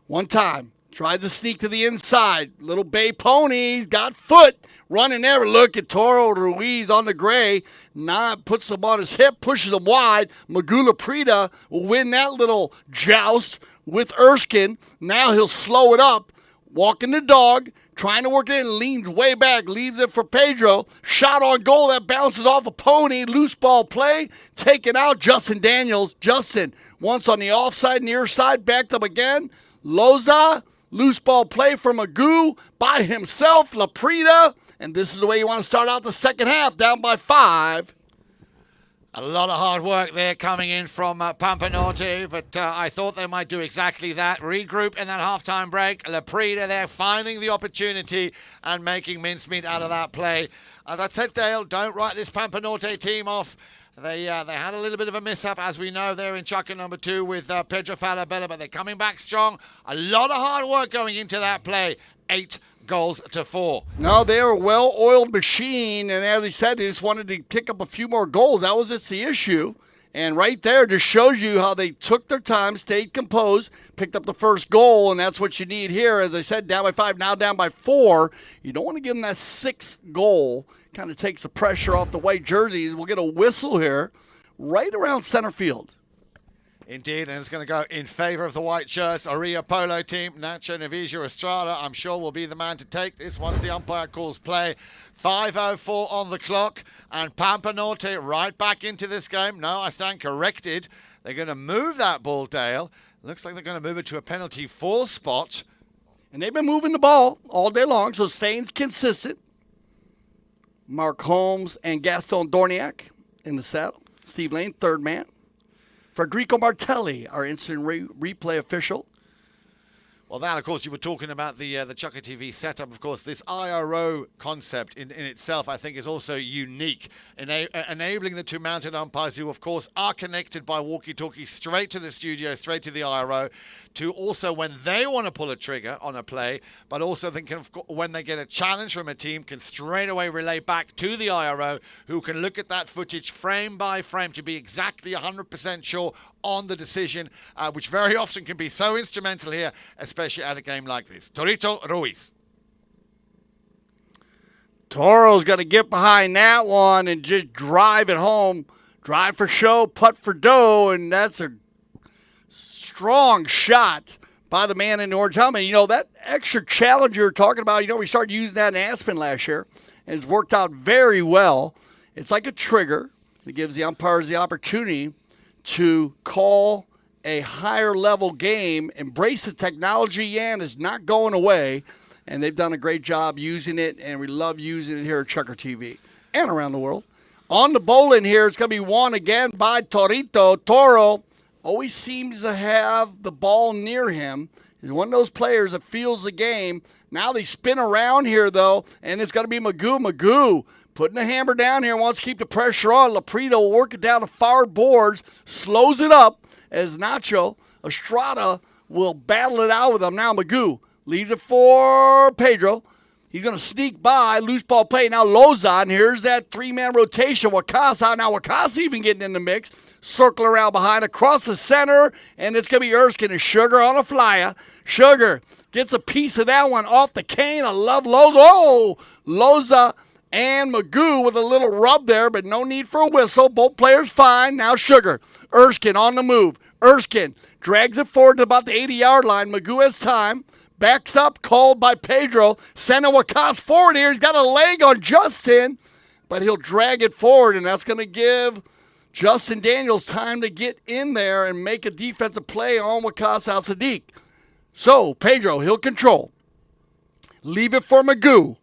S2: one time, tries to sneak to the inside. Little Bay Pony, got foot, running there. Look at Toro Ruiz on the gray. Now puts him on his hip, pushes him wide. Magula Prida will win that little joust with Erskine. Now he'll slow it up. Walking the dog, trying to work it in, leans way back, leaves it for Pedro. Shot on goal that bounces off a Pony. Loose ball play, taken out. Justin Daniels. Justin once on the offside, near side, backed up again. Loza, loose ball play from Magoo by himself. Laprida. And this is the way you want to start out the second half, down by 5.
S3: A lot of hard work there coming in from Pampa Norte, but I thought they might do exactly that. Regroup in that halftime break. Laprida there finding the opportunity and making mincemeat out of that play. As I said, Dale, don't write this Pampa Norte team off. They had a little bit of a mishap, as we know, there in Chucker number 2 with Pedro Falabella, but they're coming back strong. A lot of hard work going into that play. 8 goals to 4.
S2: No, they were a well-oiled machine, and as he said, they just wanted to pick up a few more goals. That was just the issue. And right there just shows you how they took their time, stayed composed, picked up the first goal, and that's what you need here. As I said, down by 5, now down by 4. You don't want to give them that 6th goal. Kind of takes the pressure off the white jerseys. We'll get a whistle here right around center field.
S3: Indeed, and it's going to go in favor of the white shirts. Orea Polo team, Nacho Navija Estrada, I'm sure will be the man to take this once the umpire calls play. 5:04 on the clock, and Pampa Norte right back into this game. No, I stand corrected. They're going to move that ball, Dale. Looks like they're going to move it to a penalty 4 spot.
S2: And they've been moving the ball all day long, so staying consistent. Mark Holmes and Gaston Dorniak in the saddle. Steve Lane, third man. Federico Martelli, our instant replay official.
S3: Well, that, of course, you were talking about the Chucker TV setup. Of course, this IRO concept in itself, I think, is also unique, enabling the two mounted umpires who, of course, are connected by walkie-talkie straight to the studio, straight to the IRO, to also, when they want to pull a trigger on a play, but also they can, when they get a challenge from a team, can straight away relay back to the IRO, who can look at that footage frame by frame to be exactly 100% sure on the decision, which very often can be so instrumental here, especially at a game like this. Torito Ruiz.
S2: Toro's got to get behind that one and just drive it home. Drive for show, putt for dough, and that's a strong shot by the man in the orange helmet. You know, that extra challenge you're talking about, you know, we started using that in Aspen last year, and it's worked out very well. It's like a trigger. It gives the umpires the opportunity to call a higher level game. Embrace the technology, Yan, is not going away, and they've done a great job using it, and we love using it here at Chucker TV and around the world. On the bowling here, it's going to be won again by Torito. Toro always seems to have the ball near him. He's one of those players that feels the game. Now they spin around here, though, and it's going to be Magoo. Magoo putting the hammer down here, wants to keep the pressure on. Laprida will work it down the far boards, slows it up as Nacho Estrada will battle it out with him. Now Magoo leaves it for Pedro. He's going to sneak by, loose ball play. Now Loza, and here's that three-man rotation. Wakasa, now Wakasa even getting in the mix. Circle around behind, across the center, and it's going to be Erskine and Sugar on a flyer. Sugar gets a piece of that one off the cane. I love Loza. Oh, Loza and Magoo with a little rub there, but no need for a whistle. Both players fine. Now Sugar. Erskine on the move. Erskine drags it forward to about the 80-yard line. Magoo has time. Backs up, called by Pedro. Sending Wakas forward here. He's got a leg on Justin, but he'll drag it forward, and that's going to give Justin Daniels time to get in there and make a defensive play on Wakas Al-Sadiq. So, Pedro, he'll control. Leave it for Magoo.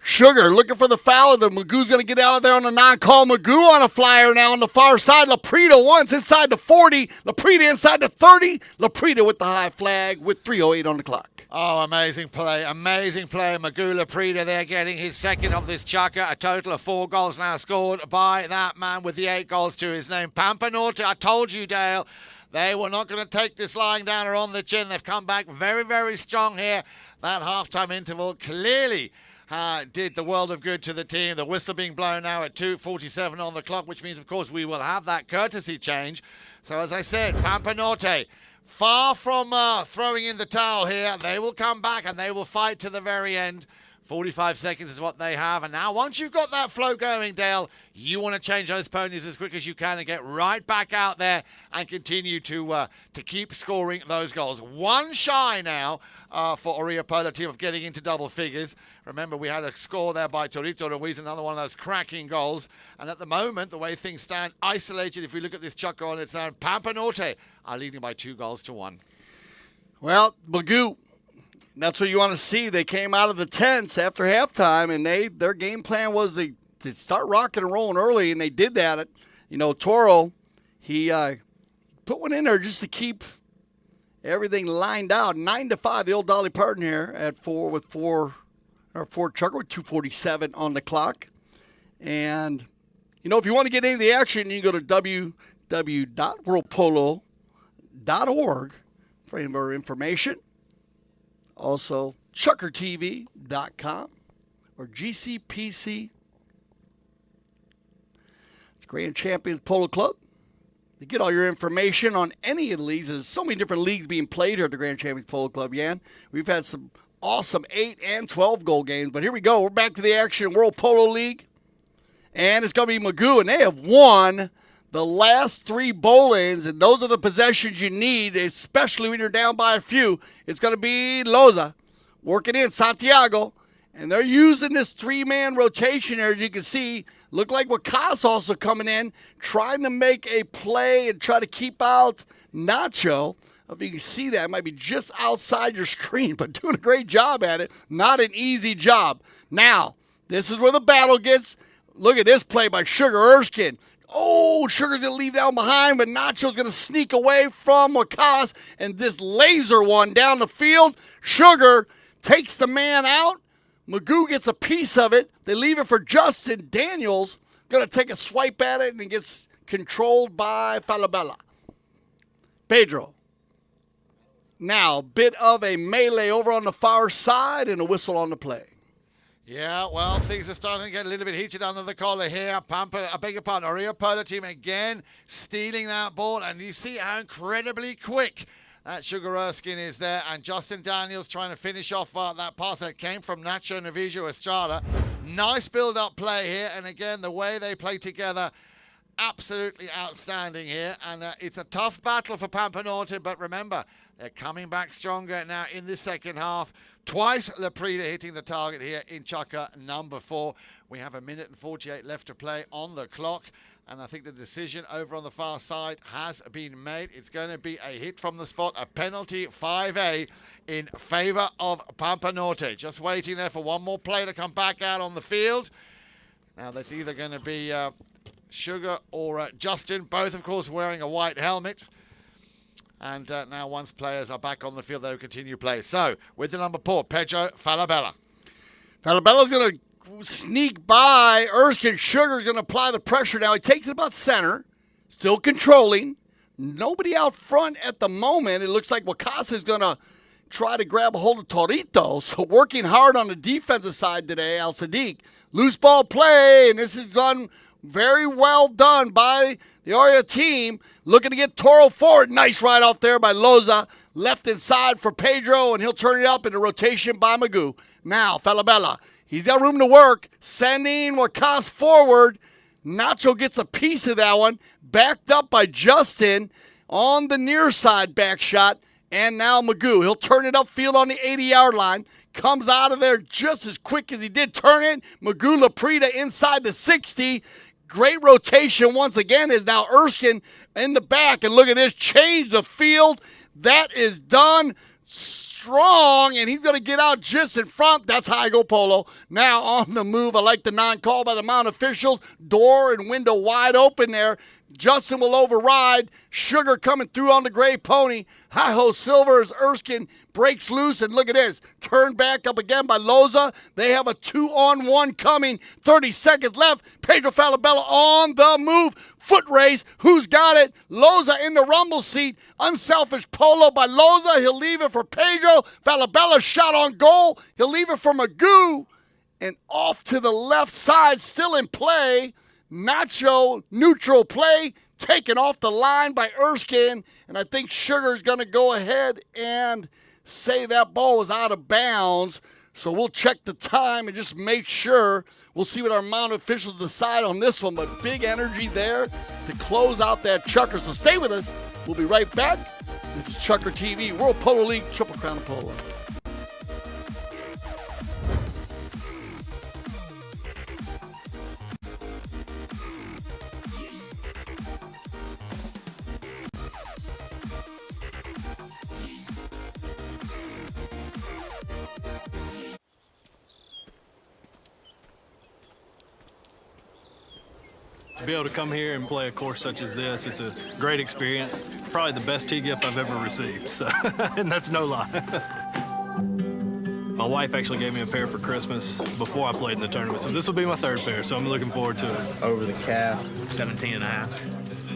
S2: Sugar looking for the foul. The Magoo's going to get out of there on the non-call. Magoo on a flyer now on the far side. Laprida once inside the 40. Laprida inside the 30. Laprida with the high flag with 3:08 on the clock.
S3: Oh, amazing play. Amazing play. Magula Prida there getting his second of this chukker. A total of 4 goals now scored by that man with the 8 goals to his name. Pampa Norte, I told you, Dale, they were not going to take this lying down or on the chin. They've come back very, very strong here. That half-time interval clearly did the world of good to the team. The whistle being blown now at 2:47 on the clock, which means, of course, we will have that courtesy change. So, as I said, Pampa Norte, far from throwing in the towel here. They will come back and they will fight to the very end. 45 seconds is what they have. And now once you've got that flow going, Dale, you want to change those ponies as quick as you can and get right back out there and continue to keep scoring those goals. One shy now for Orea Polo team of getting into double figures. Remember, we had a score there by Torito Ruiz, another one of those cracking goals. And at the moment, the way things stand, isolated, if we look at this chukker on its own, Pampa Norte are leading by 2-1.
S2: Well, Magoo, that's what you want to see. They came out of the tents after halftime, and their game plan was to start rocking and rolling early, and they did that. Toro, he put one in there just to keep everything lined out. 9-5, the old Dolly Parton here at 4 with 4 chukker with 2:47 on the clock. And, if you want to get into the action, you can go to www.worldpolo.org for any more information. Also, chuckertv.com or GCPC. It's Grand Champions Polo Club. You get all your information on any of the leagues. There's so many different leagues being played here at the Grand Champions Polo Club, Yan. We've had some awesome 8 and 12 goal games. But here we go. We're back to the action. World Polo League. And it's going to be Magoo, and they have won the last 3 bowl-ins, and those are the possessions you need, especially when you're down by a few. It's going to be Loza working in Santiago, and they're using this 3-man rotation here, as you can see. Look like Wakas also coming in, trying to make a play and try to keep out Nacho. If you can see that, it might be just outside your screen, but doing a great job at it. Not an easy job. Now, this is where the battle gets. Look at this play by Sugar Erskine. Oh, Sugar's going to leave that one behind, but Nacho's going to sneak away from Wakas, and this laser one down the field. Sugar takes the man out. Magoo gets a piece of it. They leave it for Justin. Daniels going to take a swipe at it, and it gets controlled by Falabella. Pedro. Now, bit of a melee over on the far side and a whistle on the play.
S3: Yeah, well, things are starting to get a little bit heated under the collar here. Pampa, I beg your pardon, Orea Polo team again stealing that ball, and you see how incredibly quick that Sugar Erskine is there, and Justin Daniels trying to finish off that pass that came from Nacho Navijo Estrada. Nice build-up play here, and again, the way they play together, absolutely outstanding here, and it's a tough battle for Pampa Norte, but remember, they're coming back stronger now in the second half. Twice Laprida hitting the target here in chukker number 4. We have 1 minute and 48 left to play on the clock. And I think the decision over on the far side has been made. It's going to be a hit from the spot, a penalty 5A in favor of Pampa Norte. Just waiting there for one more play to come back out on the field. Now that's either going to be Sugar or Justin, both of course wearing a white helmet. And now once players are back on the field, they'll continue play. So, with the number 4, Pedro Falabella.
S2: Falabella's going to sneak by Erskine. Sugar's going to apply the pressure now. He takes it about center, still controlling. Nobody out front at the moment. It looks like Wakasa is going to try to grab a hold of Torito. So, working hard on the defensive side today, Al Sadiq. Loose ball play, and this is done very well done by the Orea team. Looking to get Toro forward. Nice ride off there by Loza. Left inside for Pedro, and he'll turn it up in a rotation by Magoo. Now, Falabella. He's got room to work. Sending Wakas forward. Nacho gets a piece of that one. Backed up by Justin on the near side back shot. And now Magoo. He'll turn it upfield on the 80-yard line. Comes out of there just as quick as he did turn it. Magoo Laprida inside the 60. Great rotation once again is now Erskine in the back. And look at this, change the field. That is done strong, and he's going to get out just in front. That's how I go Polo. Now on the move. I like the non-call by the Mount officials. Door and window wide open there. Justin will override. Sugar coming through on the gray pony. Hi-Ho Silver as Erskine breaks loose. And look at this. Turned back up again by Loza. They have a 2-on-1 coming. 30 seconds left. Pedro Falabella on the move. Foot race. Who's got it? Loza in the rumble seat. Unselfish Polo by Loza. He'll leave it for Pedro. Falabella shot on goal. He'll leave it for Magoo. And off to the left side, still in play. Nacho, neutral play, taken off the line by Erskine. And I think Sugar's going to go ahead and say that ball was out of bounds. So we'll check the time and just make sure. We'll see what our mount officials decide on this one. But big energy there to close out that chucker. So stay with us. We'll be right back. This is Chucker TV, World Polo League, Triple Crown of Polo.
S12: To be able to come here and play a course such as this, it's a great experience. Probably the best tee gift I've ever received, so, and that's no lie. My wife actually gave me a pair for Christmas before I played in the tournament, so this will be my third pair, so I'm looking forward to it.
S13: Over the calf, 17 and a half.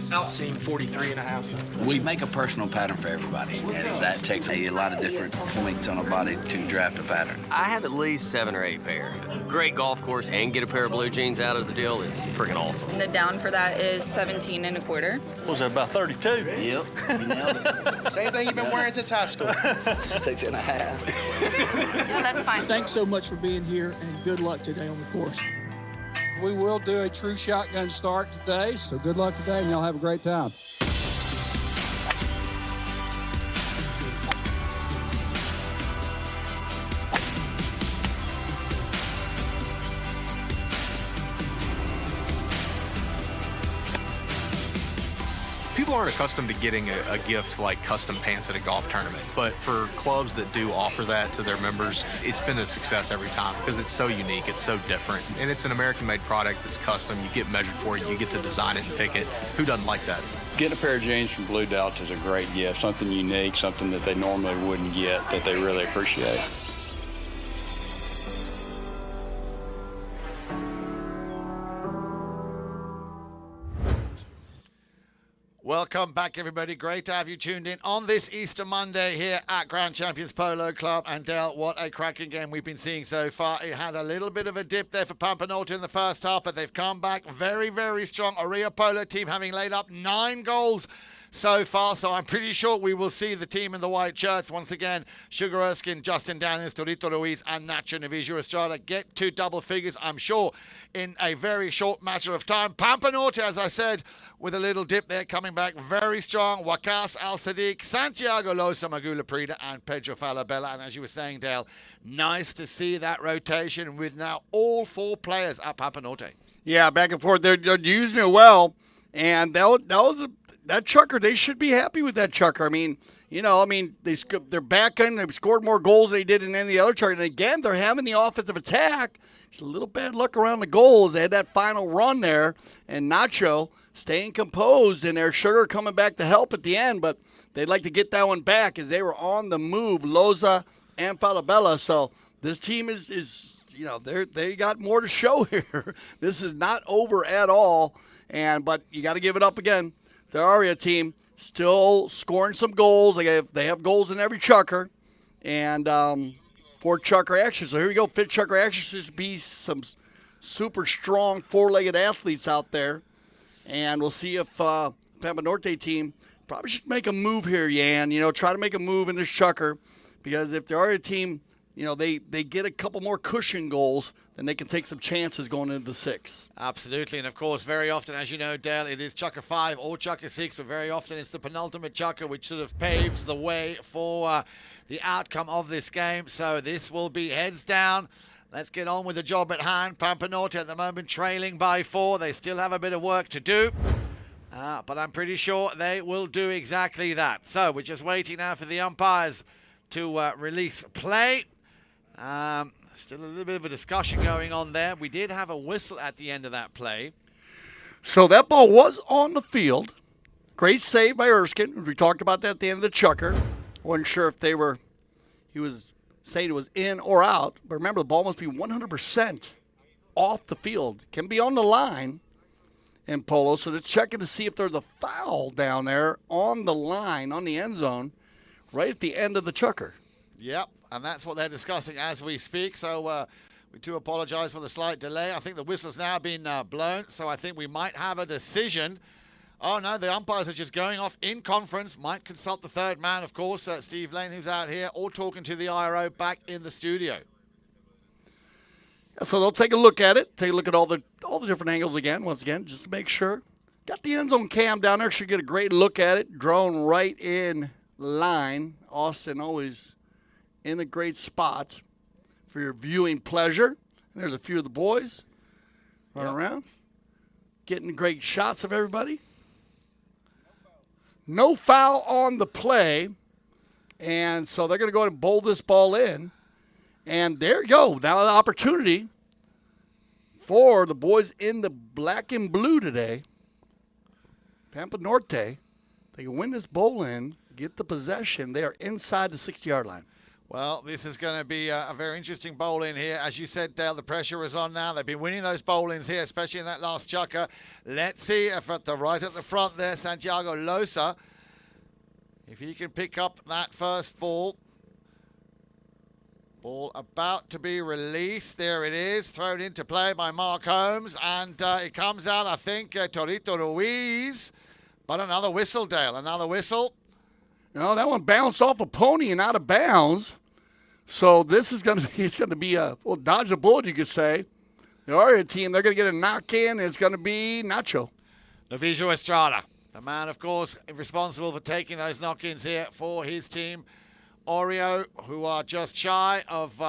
S13: Outseam 43 and a half.
S14: We make a personal pattern for everybody, and that takes a lot of different points on a body to draft a pattern.
S15: I have at least 7 or 8 pair. Great golf course and get a pair of blue jeans out of the deal is freaking awesome.
S16: The down for that is 17 and a quarter.
S12: Was that about 32?
S14: Yep, you nailed it.
S13: Same thing you've been wearing since high school.
S14: 6 and a half.
S16: Yeah, that's fine.
S17: Thanks so much for being here, and good luck today on the course. We will do a true shotgun start today, so good luck today, and y'all have a great time.
S18: People aren't accustomed to getting a gift like custom pants at a golf tournament, but for clubs that do offer that to their members, it's been a success every time because it's so unique, it's so different, and it's an American-made product that's custom. You get measured for it, you get to design it and pick it. Who doesn't like that?
S19: Getting a pair of jeans from Blue Dot is a great gift, something unique, something that they normally wouldn't get that they really appreciate.
S3: Welcome back, everybody. Great to have you tuned in on this Easter Monday here at Grand Champions Polo Club. And Dale, what a cracking game we've been seeing so far. It had a little bit of a dip there for Pampa Norte in the first half, but they've come back very, very strong. Orea Polo team having laid up 9 goals so far, so I'm pretty sure we will see the team in the white shirts once again. Sugar Erskine, Justin Daniels, Torito Ruiz, and Nacho Navijo Estrada get to double figures, I'm sure, in a very short matter of time. Pampa Norte, as I said, with a little dip there, coming back very strong. Wakas Al-Sadiq, Santiago Losa, Magula Prida, and Pedro Falabella. And as you were saying, Dale, nice to see that rotation with now all 4 players at Pampa Norte.
S2: Yeah, back and forth. They're using it well, and that chucker, they should be happy with that chucker. I mean, they're backing. They've scored more goals than they did in any other chucker. And again, they're having the offensive attack. Just a little bad luck around the goals. They had that final run there, and Nacho staying composed, and their Sugar coming back to help at the end. But they'd like to get that one back as they were on the move, Loza and Falabella. So this team is they got more to show here. This is not over at all. But you got to give it up again. The Orea team still scoring some goals. They have goals in every chucker, and 4 chucker action. So here we go. 5th chucker action should be some super strong 4-legged athletes out there, and we'll see if Pampa Norte team probably should make a move here, Yan. Try to make a move in this chucker, because if the Orea team, they get a couple more cushion goals, then they can take some chances going into the 6.
S3: Absolutely, and of course, very often, as you know, Dale, it is chucker 5 or chucker 6, but very often it's the penultimate chucker which sort of paves the way for the outcome of this game. So this will be heads down. Let's get on with the job at hand. Pampa Norte at the moment trailing by 4. They still have a bit of work to do, but I'm pretty sure they will do exactly that. So we're just waiting now for the umpires to release play. Still a little bit of a discussion going on there. We did have a whistle at the end of that play.
S2: So that ball was on the field. Great save by Erskine. We talked about that at the end of the chucker. Wasn't sure if he was saying it was in or out. But remember, the ball must be 100% off the field. Can be on the line in Polo. So they're checking to see if there's a foul down there on the line, on the end zone, right at the end of the chucker.
S3: Yep, and that's what they're discussing as we speak. So we do apologize for the slight delay. I think the whistle's now been blown, so I think we might have a decision. Oh, no, the umpires are just going off in conference. Might consult the third man, of course, Steve Lane, who's out here, or talking to the IRO back in the studio.
S2: So they'll take a look at it, take a look at all the different angles again, once again, just to make sure. Got the end zone cam down there. Should get a great look at it. Drone right in line. Austin always in a great spot for your viewing pleasure. And there's a few of the boys running around, getting great shots of everybody. No foul on the play, and so they're going to go ahead and bowl this ball in. And there you go. Now the opportunity for the boys in the black and blue today, Pampa Norte. They can win this bowl in, get the possession. They are inside the 60-yard line.
S3: Well, this is going to be a very interesting bowl in here. As you said, Dale, the pressure is on now. They've been winning those bowl-ins here, especially in that last chucker. Let's see if right at the front there, Santiago Losa, if he can pick up that first ball. Ball about to be released. There it is, thrown into play by Mark Holmes. And it comes out, I think, Torito Ruiz. But another whistle, Dale, another whistle.
S2: No, that one bounced off a pony and out of bounds. So this is going to be a dodge a bullet, you could say. The Orea team, they're going to get a knock in. It's going to be Nacho.
S3: Navijo Estrada, the man, of course, responsible for taking those knock-ins here for his team. Oreo, who are just shy of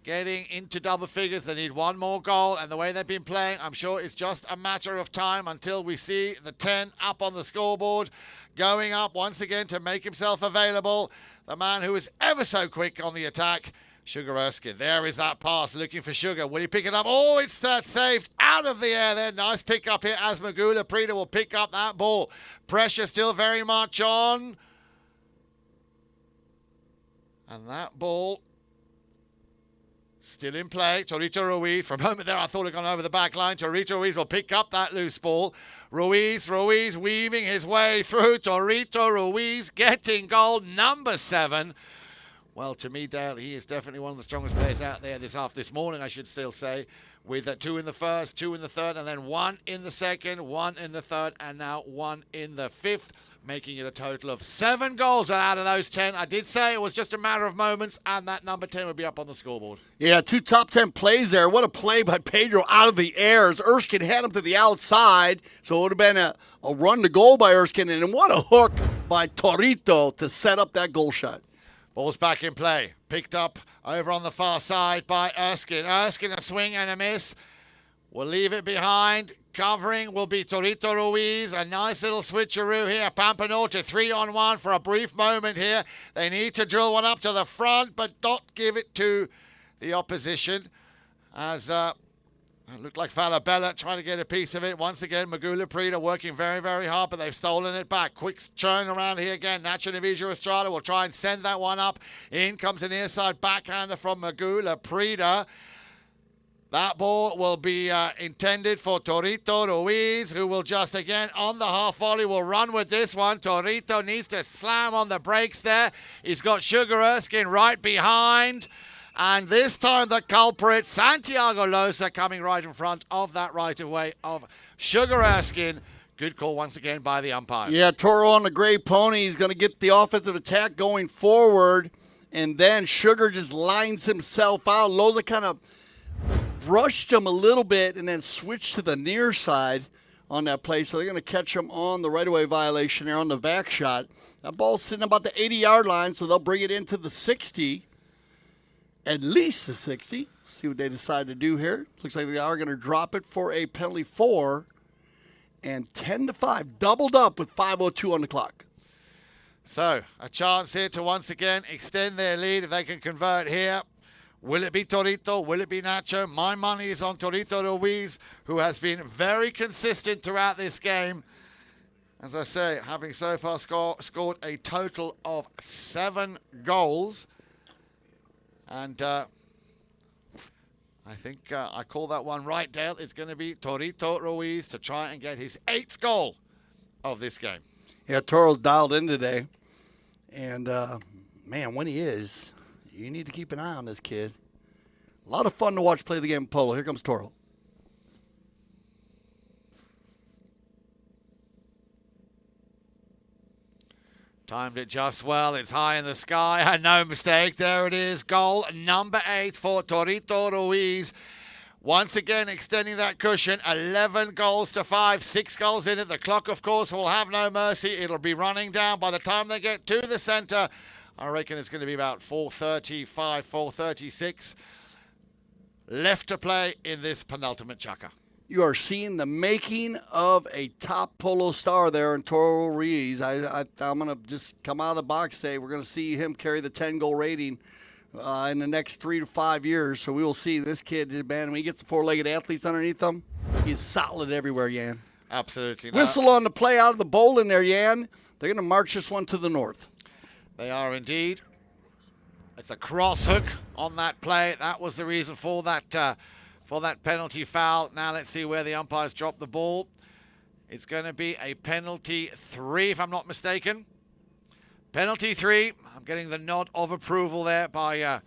S3: getting into double figures. They need one more goal, and the way they've been playing, I'm sure it's just a matter of time until we see the 10 up on the scoreboard, going up once again to make himself available. The man who is ever so quick on the attack, Sugar Erskine. There is that pass, looking for Sugar. Will he pick it up? Oh, it's saved out of the air there. Nice pick up here as Magula Prida will pick up that ball. Pressure still very much on. And that ball still in play. Torito Ruiz. For a moment there, I thought it had gone over the back line. Torito Ruiz will pick up that loose ball. Ruiz weaving his way through. Torito Ruiz getting goal number 7. Well, to me, Dale, he is definitely one of the strongest players out there this morning, I should still say, with 2 in the first, 2 in the third, and then 1 in the second, 1 in the third, and now 1 in the fifth, making it a total of 7 goals out of those 10. I did say it was just a matter of moments, and that number 10 would be up on the scoreboard.
S2: Yeah, 2 top 10 plays there. What a play by Pedro out of the air as Erskine had him to the outside, so it would have been a run to goal by Erskine, and what a hook by Torito to set up that goal shot.
S3: Ball's back in play. Picked up over on the far side by Erskine. Erskine, a swing and a miss. We'll leave it behind. Covering will be Torito Ruiz. A nice little switcheroo here. Pampa Norte 3-on-1 for a brief moment here. They need to drill one up to the front, but not give it to the opposition. As it looked like Falabella trying to get a piece of it. Once again, Magula Prida working very, very hard, but they've stolen it back. Quick churn around here again. Nacho Navijo Estrada will try and send that one up. In comes an inside backhander from Magula Prida. That ball will be intended for Torito Ruiz, who will just, again, on the half volley, will run with this one. Torito needs to slam on the brakes there. He's got Sugar Erskine right behind. And this time the culprit, Santiago Losa, coming right in front of that right-of-way of Sugar Erskine. Good call once again by the umpire.
S2: Yeah, Toro on the gray pony. He's going to get the offensive attack going forward. And then Sugar just lines himself out. Losa kind of brushed him a little bit and then switched to the near side on that play. So they're going to catch him on the right-of-way violation there on the back shot. That ball's sitting about the 80-yard line, so they'll bring it into the 60. At least the 60. See what they decide to do here. Looks like they are going to drop it for a penalty 4. And 10-5, doubled up with 5:02 on the clock.
S3: So, a chance here to once again extend their lead if they can convert here Will it be Torito? Will it be Nacho? My money is on Torito Ruiz, who has been very consistent throughout this game. As I say, having so far scored a total of 7 goals. And I think I call that one right, Dale. It's going to be Torito Ruiz to try and get his 8th goal of this game.
S2: Yeah, Toro's dialed in today. And, man, when he is, you need to keep an eye on this kid. A lot of fun to watch play the game of polo. Here comes Toro.
S3: Timed it just well. It's high in the sky. And no mistake. There it is. Goal number 8 for Torito Ruiz. Once again, extending that cushion. 11 goals to 5. 6 goals in it. The clock, of course, will have no mercy. It'll be running down by the time they get to the center. I reckon it's going to be about 4:35, 4:36 left to play in this penultimate chukker.
S2: You are seeing the making of a top polo star there in Toro Ruiz. I'm going to just come out of the box and say we're going to see him carry the 10-goal rating in the next 3 to 5 years. So we will see this kid, man, when he gets the 4-legged athletes underneath him, he's solid everywhere, Yan.
S3: Absolutely.
S2: Whistle on the play out of the bowl in there, Yan. They're going to march this one to the north.
S3: They are indeed. It's a cross hook on that play. That was the reason for that penalty foul. Now let's see where the umpires drop the ball. It's going to be a penalty 3, if I'm not mistaken. Penalty 3. I'm getting the nod of approval there by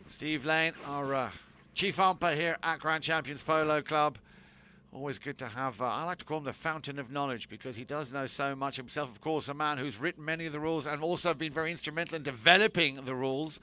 S3: Steve Lane, our chief umpire here at Grand Champions Polo Club. Always good to have, I like to call him the fountain of knowledge because he does know so much himself. Of course, a man who's written many of the rules and also been very instrumental in developing the rules,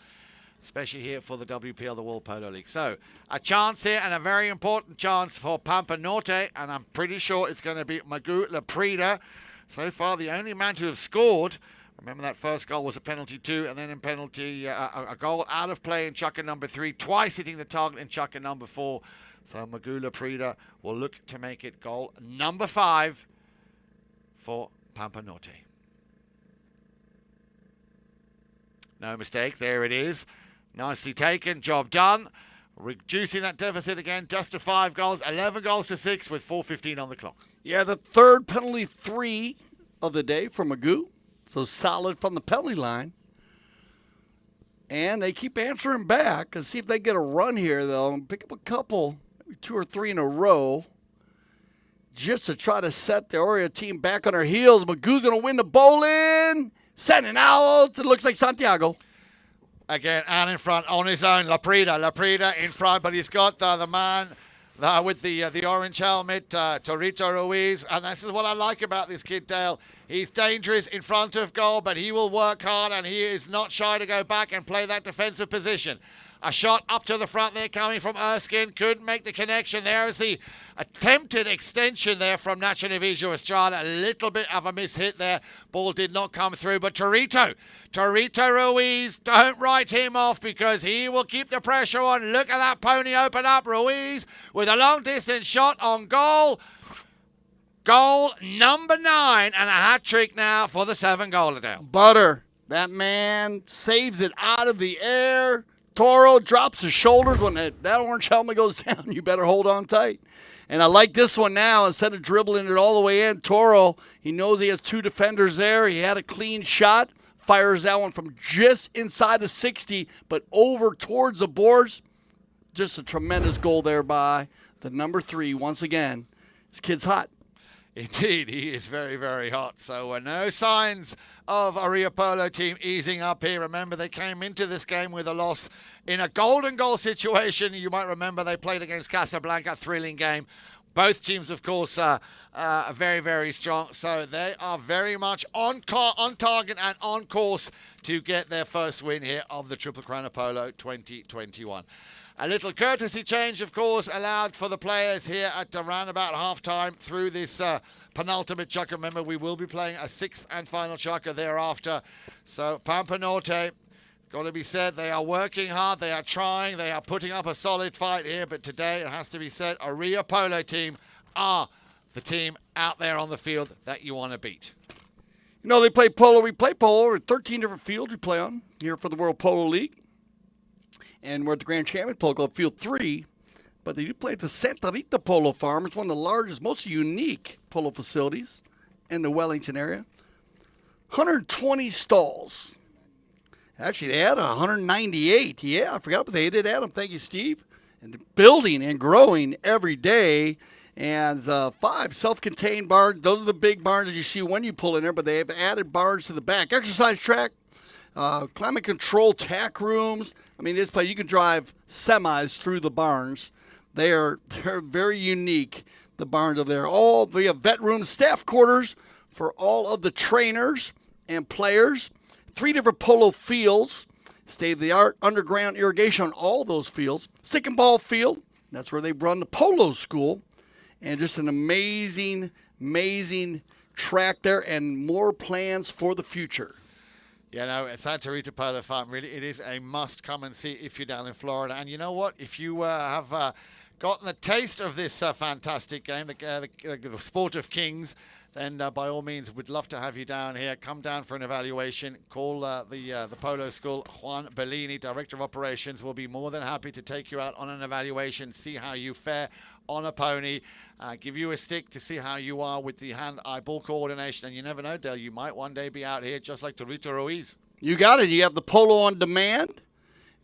S3: especially here for the WPL, the World Polo League. So, a chance here and a very important chance for Pampa Norte, and I'm pretty sure it's going to be Magu Laprida. So far, the only man to have scored. Remember that first goal was a penalty 2, and then in penalty, a goal out of play in chukker number 3, twice hitting the target in chukker number 4. So Magu Laprida will look to make it goal number 5 for Pampa Norte. No mistake, there it is. Nicely taken, job done. Reducing that deficit again just to 5 goals, 11 goals to 6 with 4:15 on the clock.
S2: Yeah, the third penalty 3 of the day for Magu. So solid from the penalty line. And they keep answering back and see if they get a run here, though. Pick up a couple, maybe 2 or 3 in a row, just to try to set the Orea team back on their heels. Magu's going to win the bowling. Sending out, it looks like Santiago.
S3: Again, out in front on his own. Laprida in front, but he's got the man with the orange helmet, Torito Ruiz. And this is what I like about this kid, Dale. He's dangerous in front of goal, but he will work hard, and he is not shy to go back and play that defensive position. A shot up to the front there coming from Erskine. Couldn't make the connection. There is the attempted extension there from Nacho Navijo Estrada. A little bit of a miss hit there. Ball did not come through. But Torito Ruiz, don't write him off because he will keep the pressure on. Look at that pony open up. Ruiz with a long distance shot on goal. Goal number 9 and a hat-trick now for the 7-goal Adele.
S2: Butter. That man saves it out of the air. Toro drops his shoulders when that orange helmet goes down. You better hold on tight. And I like this one now. Instead of dribbling it all the way in, Toro, he knows he has 2 defenders there. He had a clean shot. Fires that one from just inside the 60, but over towards the boards. Just a tremendous goal there by the number 3. Once again, this kid's hot.
S3: Indeed, he is very, very hot. So no signs of Orea Polo team easing up here. Remember, they came into this game with a loss in a golden goal situation. You might remember they played against Casablanca, thrilling game. Both teams, of course, are very, very strong. So they are very much on target and on course to get their first win here of the Triple Crown of Polo 2021. A little courtesy change, of course, allowed for the players here at around about half-time through this penultimate chukker. Remember, we will be playing a 6th and final chukker thereafter. So Pampa Norte, got to be said, they are working hard, they are trying, they are putting up a solid fight here. But today, it has to be said, Orea Polo team are the team out there on the field that you want to beat.
S2: You know, they play polo. We play polo. 13 different fields we play on here for the World Polo League. And we're at the Grand Champion Polo Club, Field 3. But they do play at the Santa Rita Polo Farm. It's one of the largest, most unique polo facilities in the Wellington area. 120 stalls. Actually, they had 198. Yeah, I forgot, but they did add them. Thank you, Steve. And building and growing every day. And 5 self-contained barns. Those are the big barns that you see when you pull in there, but they have added barns to the back. Exercise track, climate control tack rooms. I mean, this place, you can drive semis through the barns. They're very unique, the barns over there. We have vet rooms, staff quarters for all of the trainers and players. 3 different polo fields, state-of-the-art underground irrigation on all those fields. Stick and ball field, that's where they run the polo school. And just an amazing, amazing track there, and more plans for the future.
S3: You know, Santa Rita Polo Farm, really, it is a must come and see if you're down in Florida. And you know what? If you have gotten the taste of this fantastic game, the Sport of Kings, then by all means, we'd love to have you down here. Come down for an evaluation. Call the Polo School. Juan Bellini, Director of Operations, will be more than happy to take you out on an evaluation, see how you fare on a pony, give you a stick to see how you are with the hand-eye-ball coordination. And you never know, Dale, you might one day be out here just like Torito Ruiz.
S2: You got it. You have the Polo on Demand,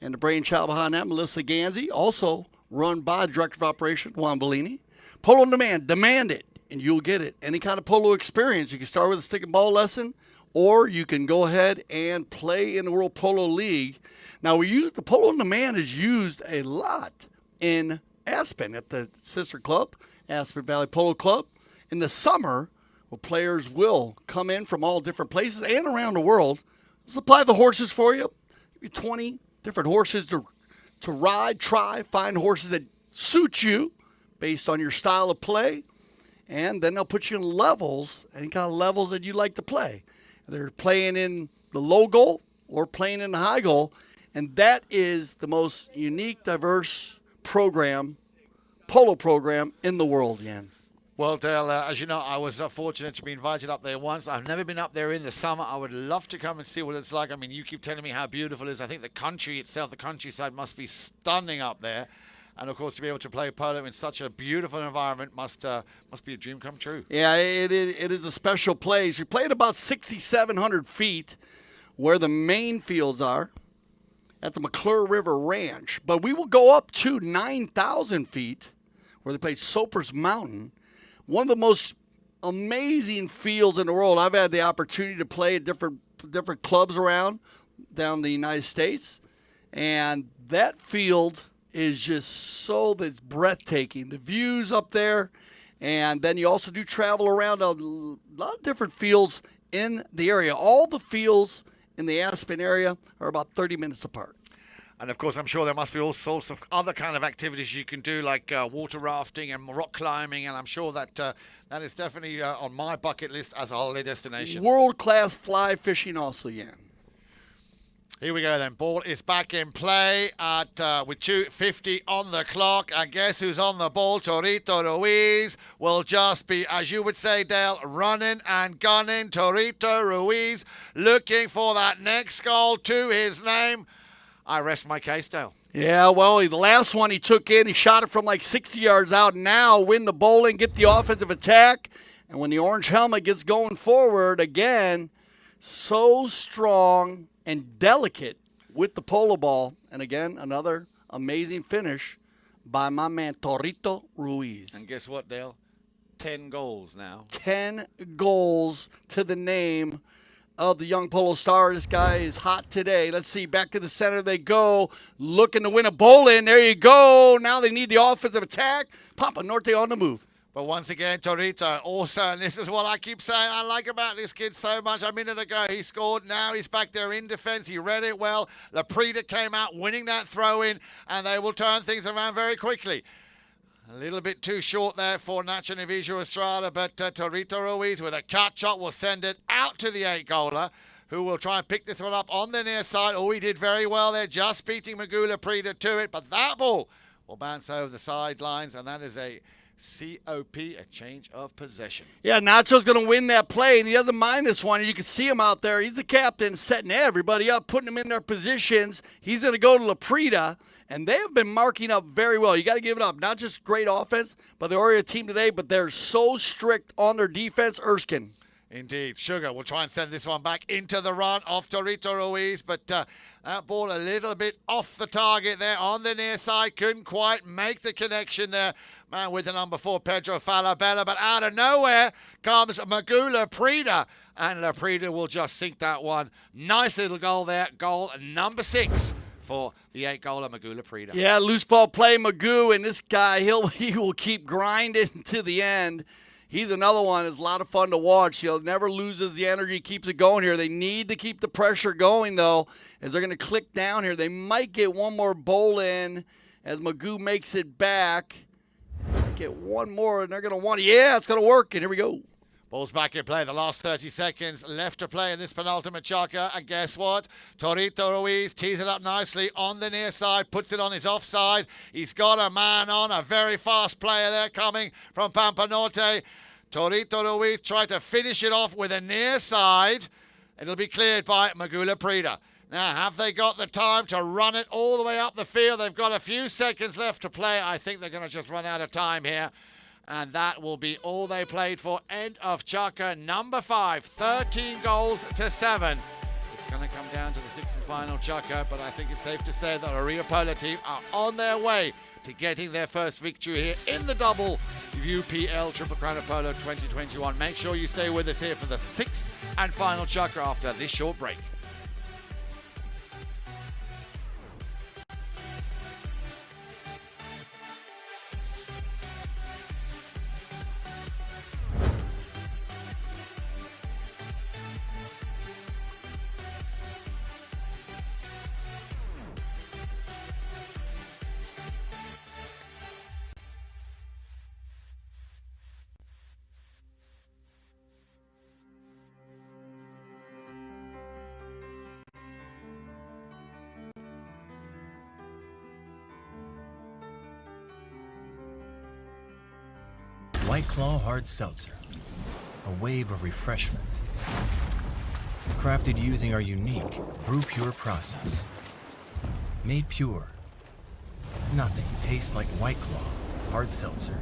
S2: and the brainchild behind that, Melissa Ganzi, also run by Director of Operations, Juan Bellini. Polo on Demand, demand it, and you'll get it. Any kind of polo experience. You can start with a stick and ball lesson, or you can go ahead and play in the World Polo League. Now, the Polo on Demand is used a lot in Aspen at the sister club, Aspen Valley Polo Club. In the summer, where players will come in from all different places and around the world, supply the horses for you. Give you 20 different horses to ride, try, find horses that suit you based on your style of play. And then they'll put you in levels, any kind of levels that you like to play. They're playing in the low goal or playing in the high goal. And that is the most unique, diverse polo program in the world, Jan.
S3: Well, Dale, as you know, I was fortunate to be invited up there once. I've never been up there in the summer. I would love to come and see what it's like. I mean, you keep telling me how beautiful it is. I think the country itself, the countryside, must be stunning up there. And, of course, to be able to play polo in such a beautiful environment must be a dream come true.
S2: Yeah, it is a special place. We play at about 6,700 feet where the main fields are at the McClure River Ranch. But we will go up to 9,000 feet where they play Soapers Mountain. One of the most amazing fields in the world. I've had the opportunity to play at different clubs around down the United States. And that field is just that's breathtaking. The views up there. And then you also do travel around a lot of different fields in the area. All the fields in the Aspen area are about 30 minutes apart.
S3: And, of course, I'm sure there must be all sorts of other kind of activities you can do, like water rafting and rock climbing. And I'm sure that that is definitely on my bucket list as a holiday destination.
S2: World-class fly fishing also, Jan.
S3: Here we go then. Ball is back in play with 2:50 on the clock. And guess who's on the ball? Torito Ruiz will just be, as you would say, Dale, running and gunning. Torito Ruiz looking for that next goal to his name. I rest my case, Dale.
S2: Yeah, well, the last one he took in, he shot it from like 60 yards out. Now win the bowling, get the offensive attack. And when the orange helmet gets going forward, again, so strong and delicate with the polo ball. And again, another amazing finish by my man Torito Ruiz.
S3: And guess what, Dale? 10 goals now.
S2: 10 goals to the name of the young polo star. This guy is hot today. Let's see. Back to the center they go. Looking to win a bowling. There you go. Now they need the offensive attack. Pampa Norte on the move.
S3: But once again, Torito also, and this is what I keep saying I like about this kid so much. A minute ago, he scored. Now he's back there in defense. He read it well. Laprida came out winning that throw-in, and they will turn things around very quickly. A little bit too short there for Nacho Navijo Estrada, but Torito Ruiz with a catch-up will send it out to the 8-goaler, who will try and pick this one up on the near side. Oh, he did very well there, just beating Magula Prida to it, but that ball will bounce over the sidelines, and that is a COP, a change of possession.
S2: Yeah, Nacho's going to win that play, and he doesn't mind this one. You can see him out there. He's the captain, setting everybody up, putting them in their positions. He's going to go to Laprida, and they have been marking up very well. You got to give it up. Not just great offense, but the Orea team today, but they're so strict on their defense. Erskine.
S3: Indeed. Sugar will try and send this one back into the run off Torito Ruiz, but that ball a little bit off the target there on the near side. Couldn't quite make the connection there. Man with the number 4, Pedro Falabella, but out of nowhere comes Magula Prida, and Laprida will just sink that one. Nice little goal there. Goal number 6 for the 8-goaler Magula Prida.
S2: Yeah, loose ball play, Magoo, and this guy, he will keep grinding to the end. He's another one. It's a lot of fun to watch. He'll never loses the energy, keeps it going here. They need to keep the pressure going, though, as they're going to click down here. They might get one more bowl in as Magoo makes it back. Get one more, and they're going to want it. Yeah, it's going to work, and here we go.
S3: Ball's back in play. The last 30 seconds left to play in this penultimate chaka. And guess what? Torito Ruiz tees it up nicely on the near side, puts it on his offside. He's got a man on, a very fast player there coming from Pampa Norte. Torito Ruiz tried to finish it off with a near side. It'll be cleared by Magula Prida. Now, have they got the time to run it all the way up the field? They've got a few seconds left to play. I think they're going to just run out of time here. And that will be all they played for. End of chaka number 5. 13 goals to 7. It's going to come down to the 6th and final chaka, but I think it's safe to say that Orea Polo team are on their way to getting their first victory here in the double WPL Triple Crown of Polo 2021. Make sure you stay with us here for the 6th and final chaka after this short break.
S20: White Claw Hard Seltzer, a wave of refreshment. Crafted using our unique Brew Pure process. Made pure. Nothing tastes like White Claw Hard Seltzer.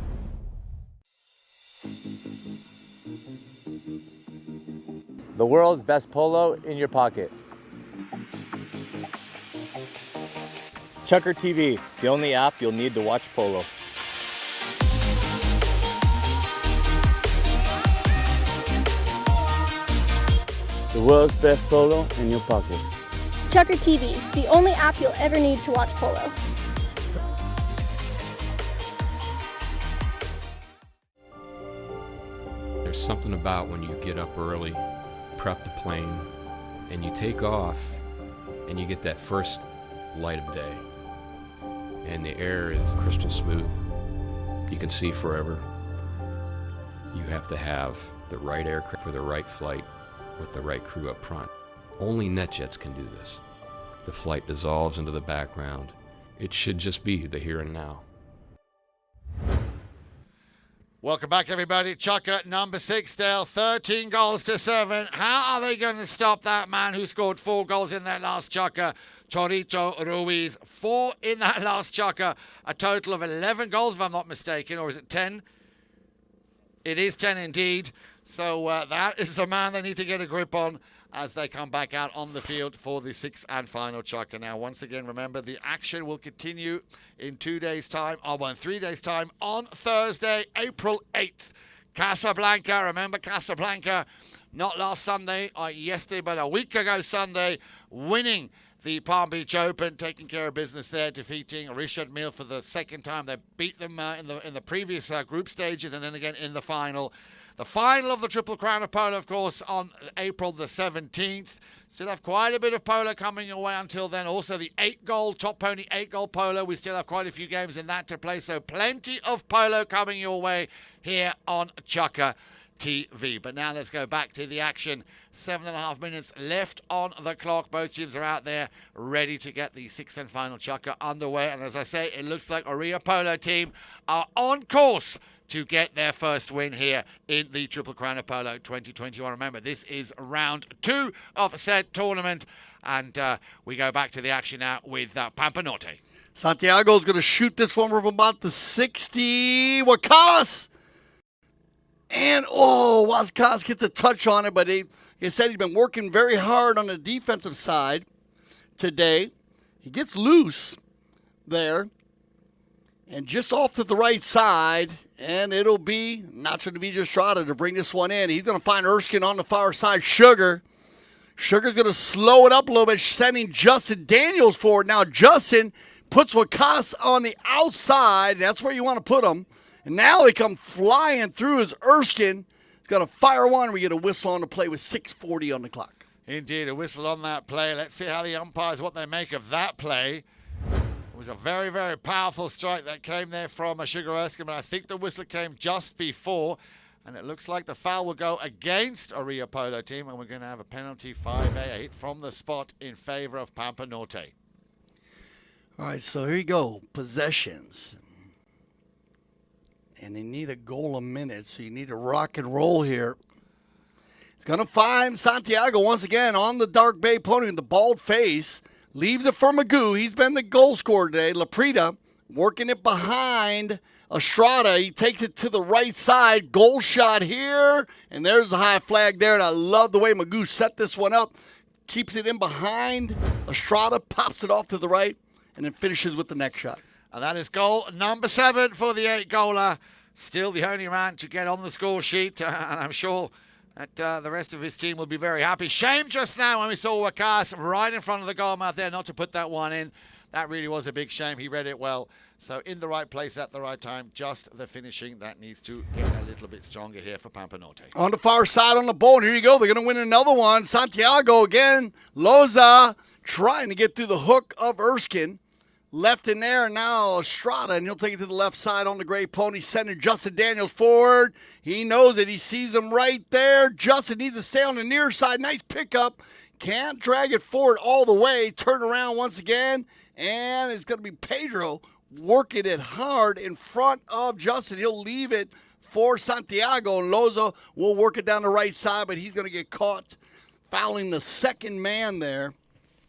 S21: The world's best polo in your pocket. Chucker TV, the only app you'll need to watch polo. The world's best polo in your pocket.
S22: Chucker TV, the only app you'll ever need to watch polo.
S23: There's something about when you get up early, prep the plane, and you take off, and you get that first light of day. And the air is crystal smooth. You can see forever. You have to have the right aircraft for the right flight, with the right crew up front. Only NetJets can do this. The flight dissolves into the background. It should just be the here and now.
S3: Welcome back, everybody. Chaka number 6, Dale. 13 goals to 7. How are they going to stop that man who scored 4 goals in that last chaka? Torito Ruiz. 4 in that last chaka. A total of 11 goals, if I'm not mistaken. Or is it 10? It is 10 indeed. So that is the man they need to get a grip on as they come back out on the field for the 6th and final chaka. Now, once again, remember, the action will continue in 2 days' time, or in 3 days' time, on Thursday, April 8th. Casablanca, remember Casablanca, not last Sunday or yesterday, but a week ago Sunday, winning the Palm Beach Open, taking care of business there, defeating Richard Mille for the 2nd time. They beat them in the previous group stages and then again in the final. The final of the Triple Crown of Polo, of course, on April the 17th. Still have quite a bit of polo coming your way until then. Also, the 8-goal Top Pony 8-goal polo. We still have quite a few games in that to play. So plenty of polo coming your way here on Chaka. TV. But now let's go back to the action. 7.5 minutes left on the clock. Both teams are out there ready to get the sixth and final chukker underway. And as I say, it looks like Orea Polo team are on course to get their first win here in the Triple Crown of Polo 2021. Remember, this is round 2 of said tournament. And we go back to the action now with Pampa Norte.
S2: Santiago's going to shoot this one from about the 60. Wakas! And, Wakas gets a touch on it, but he said he's been working very hard on the defensive side today. He gets loose there. And just off to the right side, and it'll be Nacho Division Estrada to bring this one in. He's going to find Erskine on the far side. Sugar's going to slow it up a little bit, sending Justin Daniels forward. Now Justin puts Wakas on the outside. That's where you want to put him. And now they come flying through as Erskine. He's going to fire one. We get a whistle on the play with 6:40 on the clock.
S3: Indeed, a whistle on that play. Let's see how the umpires, what they make of that play. It was a very, very powerful strike that came there from Sugar Erskine, but I think the whistle came just before. And it looks like the foul will go against Orea Polo team, and we're going to have a penalty 5-8 from the spot in favor of Pampa Norte.
S2: All right, so here you go. Possessions. And they need a goal a minute, so you need to rock and roll here. He's going to find Santiago once again on the Dark Bay pony with the bald face. Leaves it for Magoo. He's been the goal scorer today. Laprida working it behind Estrada. He takes it to the right side. Goal shot here. And there's the high flag there. And I love the way Magoo set this one up. Keeps it in behind Estrada. Pops it off to the right. And then finishes with the next shot.
S3: And that is goal number 7 for the 8-goaler. Still the only man to get on the score sheet. And I'm sure that the rest of his team will be very happy. Shame just now when we saw Wakas right in front of the goal mouth there not to put that one in. That really was a big shame. He read it well. So in the right place at the right time. Just the finishing that needs to get a little bit stronger here for Pampa Norte.
S2: On the far side on the board. Here you go. They're going to win another one. Santiago again. Loza trying to get through the hook of Erskine. Left in there, and now Estrada, and he'll take it to the left side on the gray pony, sending Justin Daniels forward. He knows it. He sees him right there. Justin needs to stay on the near side. Nice pickup. Can't drag it forward all the way. Turn around once again, and it's going to be Pedro working it hard in front of Justin. He'll leave it for Santiago, and Loza will work it down the right side, but he's going to get caught fouling the second man there,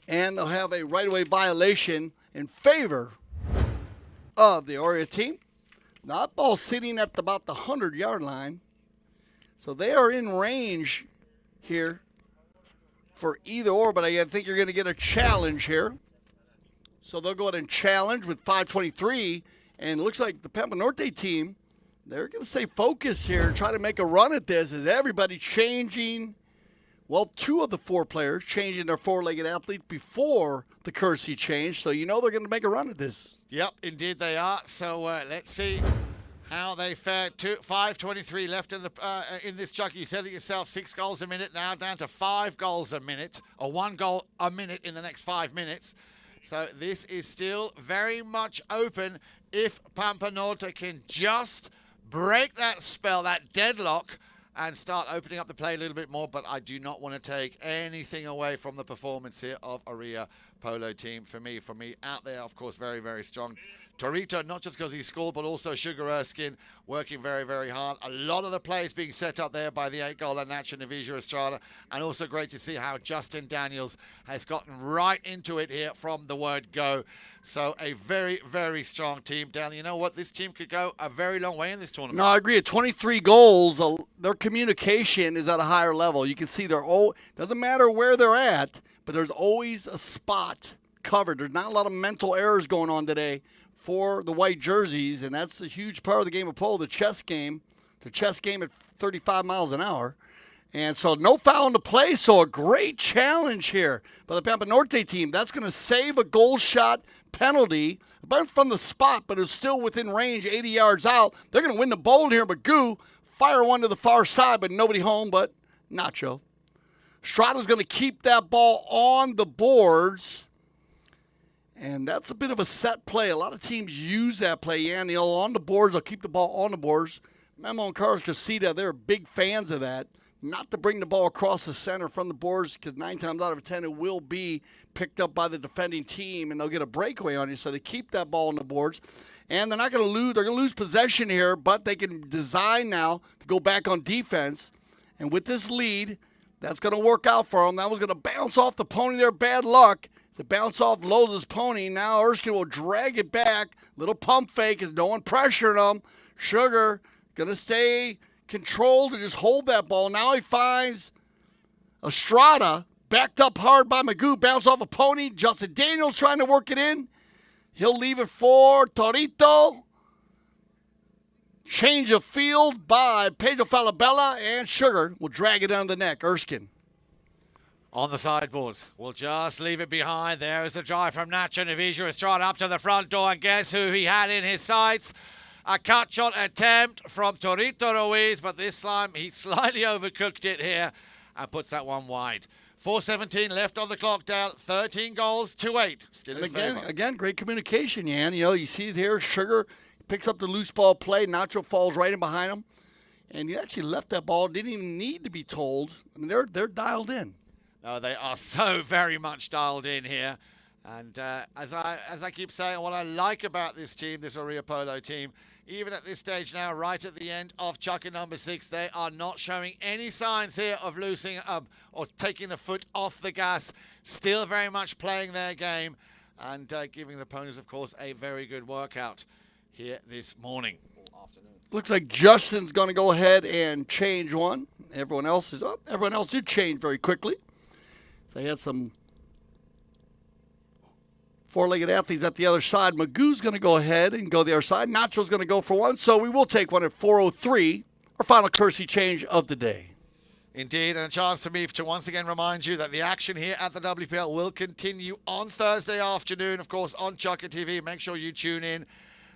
S2: and they'll have a right-of-way violation in favor of the Orea team. Now, that ball sitting at about the 100-yard line. So they are in range here for either or, but I think you're going to get a challenge here. So they'll go ahead and challenge with 5:23, and it looks like the Pampa Norte team, they're going to stay focused here, try to make a run at this as everybody changing. Well, 2 of the 4 players changing their four-legged athletes before the courtesy change, so you know they're going to make a run at this.
S3: Yep, indeed they are. So let's see how they fare. 5:23 left in this chuck. You said it yourself, 6 goals a minute now, down to 5 goals a minute, or 1 goal a minute in the next 5 minutes. So this is still very much open if Pampa Norte can just break that spell, that deadlock, and start opening up the play a little bit more. But I do not want to take anything away from the performance here of Orea Polo team. For me, out there, of course, very, very strong. Torito, not just because he scored, but also Sugar Erskine working very, very hard. A lot of the plays being set up there by the 8-goaler Nacho Division Estrada. And also great to see how Justin Daniels has gotten right into it here from the word go. So a very, very strong team. Dan, you know what? This team could go a very long way in this tournament.
S2: No, I agree. At 23 goals, their communication is at a higher level. You can see doesn't matter where they're at, but there's always a spot covered. There's not a lot of mental errors going on today for the white jerseys, and that's a huge part of the game of polo, the chess game at 35 miles an hour. And so no foul in the play, so a great challenge here by the Pampa Norte team. That's going to save a goal shot penalty, but from the spot, but it's still within range, 80 yards out. They're going to win the bowl here, but Goo fire one to the far side, but nobody home but Nacho. Strada's going to keep that ball on the boards. And that's a bit of a set play. A lot of teams use that play. Yeah, and they'll on the boards. They'll keep the ball on the boards. Memo and Carlos Casita, they're big fans of that. Not to bring the ball across the center from the boards, because 9 times out of 10 it will be picked up by the defending team, and they'll get a breakaway on you. So they keep that ball on the boards. And they're not going to lose. They're going to lose possession here, but they can design now to go back on defense. And with this lead, that's going to work out for them. That was going to bounce off the pony there. Bad luck. To bounce off Loza's pony. Now Erskine will drag it back. Little pump fake as no one pressuring him. Sugar going to stay controlled and just hold that ball. Now he finds Estrada, backed up hard by Magoo. Bounce off a pony. Justin Daniels trying to work it in. He'll leave it for Torito. Change of field by Pedro Falabella, and Sugar will drag it down the neck. Erskine.
S3: On the sideboards. We'll just leave it behind. There's a drive from Nacho Navigia Estrada up to the front door, and guess who he had in his sights? A cut shot attempt from Torito Ruiz, but this time he slightly overcooked it here and puts that one wide. 4:17 left on the clock, Dale. 13 goals to 8. Still in favor.
S2: Again, great communication, Yan. You know, you see it here. Sugar picks up the loose ball play. Nacho falls right in behind him. And you actually left that ball. Didn't even need to be told. I mean, they're dialed in.
S3: Oh, they are so very much dialed in here. And as I keep saying, what I like about this team, this Orea Polo team, even at this stage now, right at the end of Chucker number 6, they are not showing any signs here of losing or taking the foot off the gas. Still very much playing their game and giving the opponents, of course, a very good workout here this morning.
S2: Looks like Justin's going to go ahead and change one. Everyone else is up. Everyone else did change very quickly. They had some four-legged athletes at the other side. Magoo's going to go ahead and go the other side. Nacho's going to go for one, so we will take one at 4:03, our final courtesy change of the day.
S3: Indeed, and a chance for me to once again remind you that the action here at the WPL will continue on Thursday afternoon, of course, on Chucker TV. Make sure you tune in.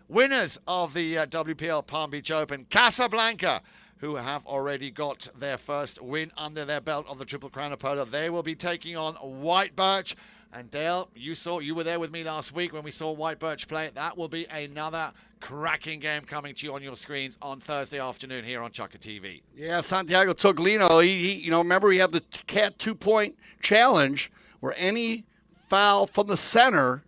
S3: Winners of the WPL Palm Beach Open, Casablanca, who have already got their first win under their belt of the Triple Crown of Polo. They will be taking on White Birch. And Dale, you were there with me last week when we saw White Birch play. That will be another cracking game coming to you on your screens on Thursday afternoon here on Chucker TV.
S2: Yeah, Santiago Toglino, he remember we have the Cat 2-point challenge where any foul from the center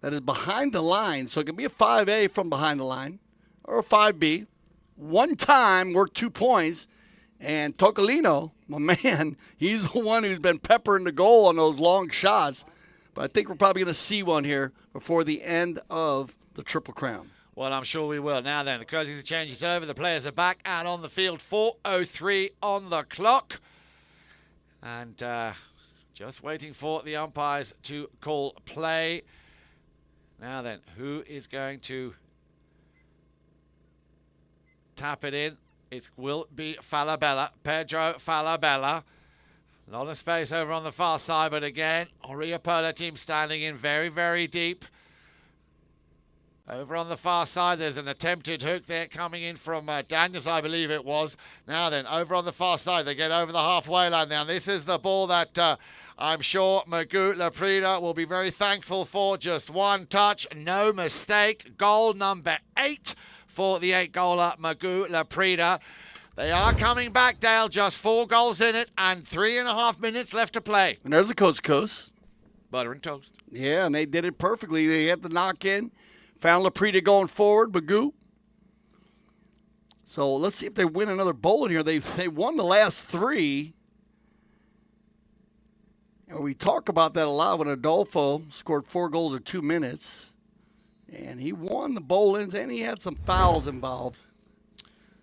S2: that is behind the line, so it can be a 5A from behind the line or a 5B, one time worth 2 points. And Tocolino, my man, he's the one who's been peppering the goal on those long shots. But I think we're probably going to see one here before the end of the Triple Crown.
S3: Well, I'm sure we will. Now then, the courtesy change is over. The players are back out on the field. 4:03 on the clock. And just waiting for the umpires to call play. Now then, who is going to tap it in? It will be Falabella, Pedro Falabella. A lot of space over on the far side, but again, Orea Polo team standing in very, very deep. Over on the far side, there's an attempted hook there coming in from Daniels, I believe it was. Now then, over on the far side, they get over the halfway line. Now, this is the ball that I'm sure Magoo Laprida will be very thankful for. Just one touch, no mistake. Goal number 8 for the 8-goaler, Magoo Laprida. They are coming back, Dale. Just 4 goals in it and 3.5 minutes left to play.
S2: And there's the Coast to Coast.
S3: Butter and toast.
S2: Yeah, and they did it perfectly. They had the knock in. Found Laprida going forward, Magoo. So let's see if they win another bowl in here. They won the last 3. And we talk about that a lot when Adolfo scored 4 goals in 2 minutes. And he won the bowl-ins, and he had some fouls involved.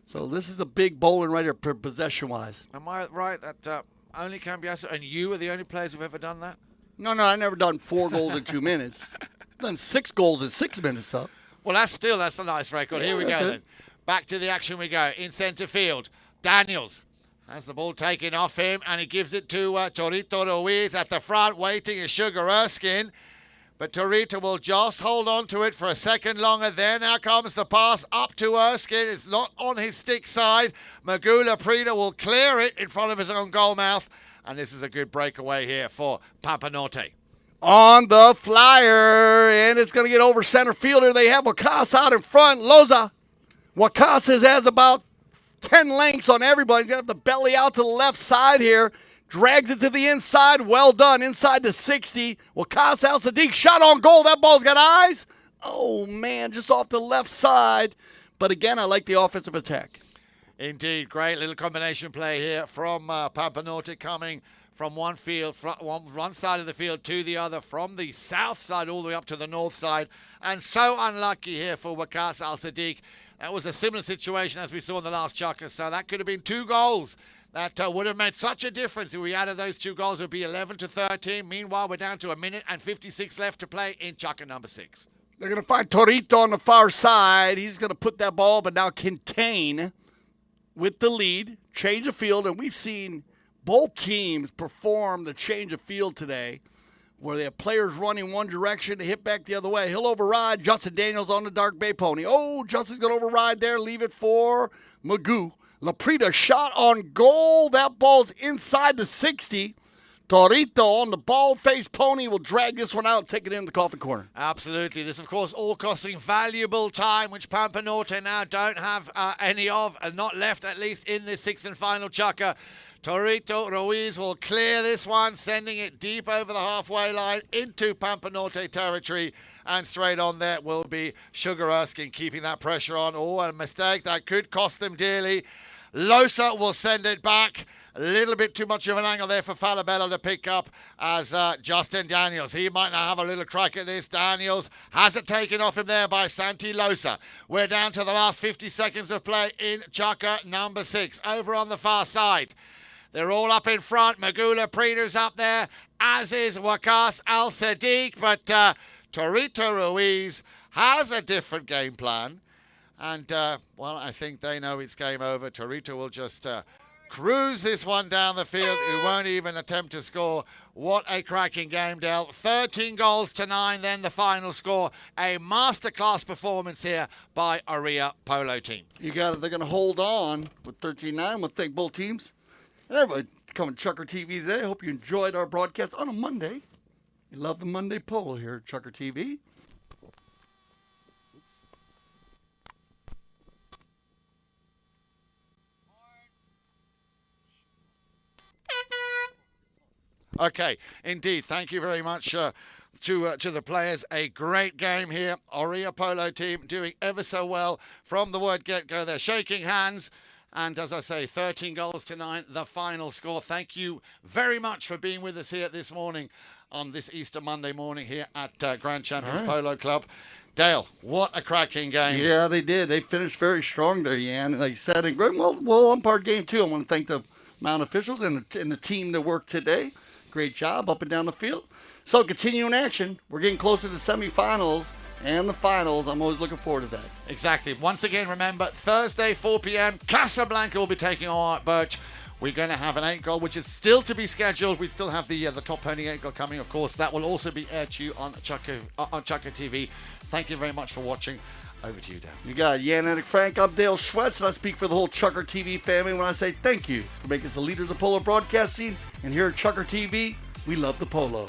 S2: So this is a big bowling right here, possession-wise.
S3: Am I right that only Cambiasso and you are the only players who've ever done that?
S2: No, I never done 4 goals in 2 minutes. I've done 6 goals in 6 minutes, up.
S3: Well, that's a nice record.
S2: Yeah,
S3: Here we go then. Back to the action we go. In centre field, Daniels has the ball taken off him, and he gives it to Torito Ruiz at the front, waiting is Sugar Erskine. But Torito will just hold on to it for a second longer. There now comes the pass up to Erskine. It's not on his stick side. Magoo Laprida will clear it in front of his own goal mouth. And this is a good breakaway here for Pampa Norte.
S2: On the flyer, and it's going to get over center fielder. They have Wakas out in front. Loza. Wakas has about 10 lengths on everybody. He's got the belly out to the left side here. Drags it to the inside. Well done. Inside to 60. Waqas Al-Sadiq shot on goal. That ball's got eyes. Oh, man, just off the left side. But again, I like the offensive attack.
S3: Indeed. Great little combination play here from Pampa Norte, coming from one field, one side of the field to the other, from the south side all the way up to the north side. And so unlucky here for Waqas Al-Sadiq. That was a similar situation as we saw in the last chukker. So that could have been 2 goals. That would have made such a difference. If we added those 2 goals, it would be 11-13. Meanwhile, we're down to 1 minute and 56 left to play in chukker number 6.
S2: They're going to find Torito on the far side. He's going to put that ball, but now contain with the lead, change of field. And we've seen both teams perform the change of field today, where they have players running one direction to hit back the other way. He'll override. Justin Daniels on the Dark Bay Pony. Oh, Justin's going to override there. Leave it for Magoo. Laprida shot on goal. That ball's inside the 60. Torito on the bald-faced pony will drag this one out and take it in the coffin corner.
S3: Absolutely. This, of course, all costing valuable time, which Pampa Norte now don't have any of, not left at least in this 6th and final chukker. Torito Ruiz will clear this one, sending it deep over the halfway line into Pampa Norte territory. And straight on there will be Sugar Erskine, keeping that pressure on. Oh, a mistake that could cost them dearly. Losa will send it back. A little bit too much of an angle there for Falabella to pick up as Justin Daniels. He might now have a little crack at this. Daniels has it taken off him there by Santi Losa. We're down to the last 50 seconds of play in chukker number 6. Over on the far side. They're all up in front. Magula Preda's up there, as is Waqas Al-Sadiq. But Torito Ruiz has a different game plan. And, well, I think they know it's game over. Torito will just cruise this one down the field. He won't even attempt to score. What a cracking game, Del. 13 goals to 9, then the final score. A masterclass performance here by Orea Polo team.
S2: You got it. They're going to hold on with 13-9. We'll thank both teams. And everybody coming to Chukker TV today. I hope you enjoyed our broadcast on a Monday. We love the Monday Polo here at Chukker TV.
S3: Okay, indeed. Thank you very much to the players. A great game here. Orea Polo team doing ever so well from the word get-go. They're shaking hands. And as I say, 13 goals to 9, the final score. Thank you very much for being with us here this morning on this Easter Monday morning here at Grand Champions Polo Club. Dale, what a cracking game.
S2: Yeah, they did. They finished very strong there, Yan. Like you said, a great, well umpired game, too. I want to thank the Mount officials and the team that worked today. Great job up and down the field. So continuing action. We're getting closer to the semifinals and the finals. I'm always looking forward to that.
S3: Exactly. Once again, remember, Thursday, 4 p.m., Casablanca will be taking on Art Birch. We're going to have an 8-goal, which is still to be scheduled. We still have the top pony 8-goal coming, of course. That will also be aired to you on Chukker TV. Thank you very much for watching. Over to you, Dan.
S2: You got it. Yan and Frank. I'm Dale Schwetz, and I speak for the whole Chukker TV family when I say thank you for making us the leaders of polo broadcasting. And here at Chukker TV, we love the polo.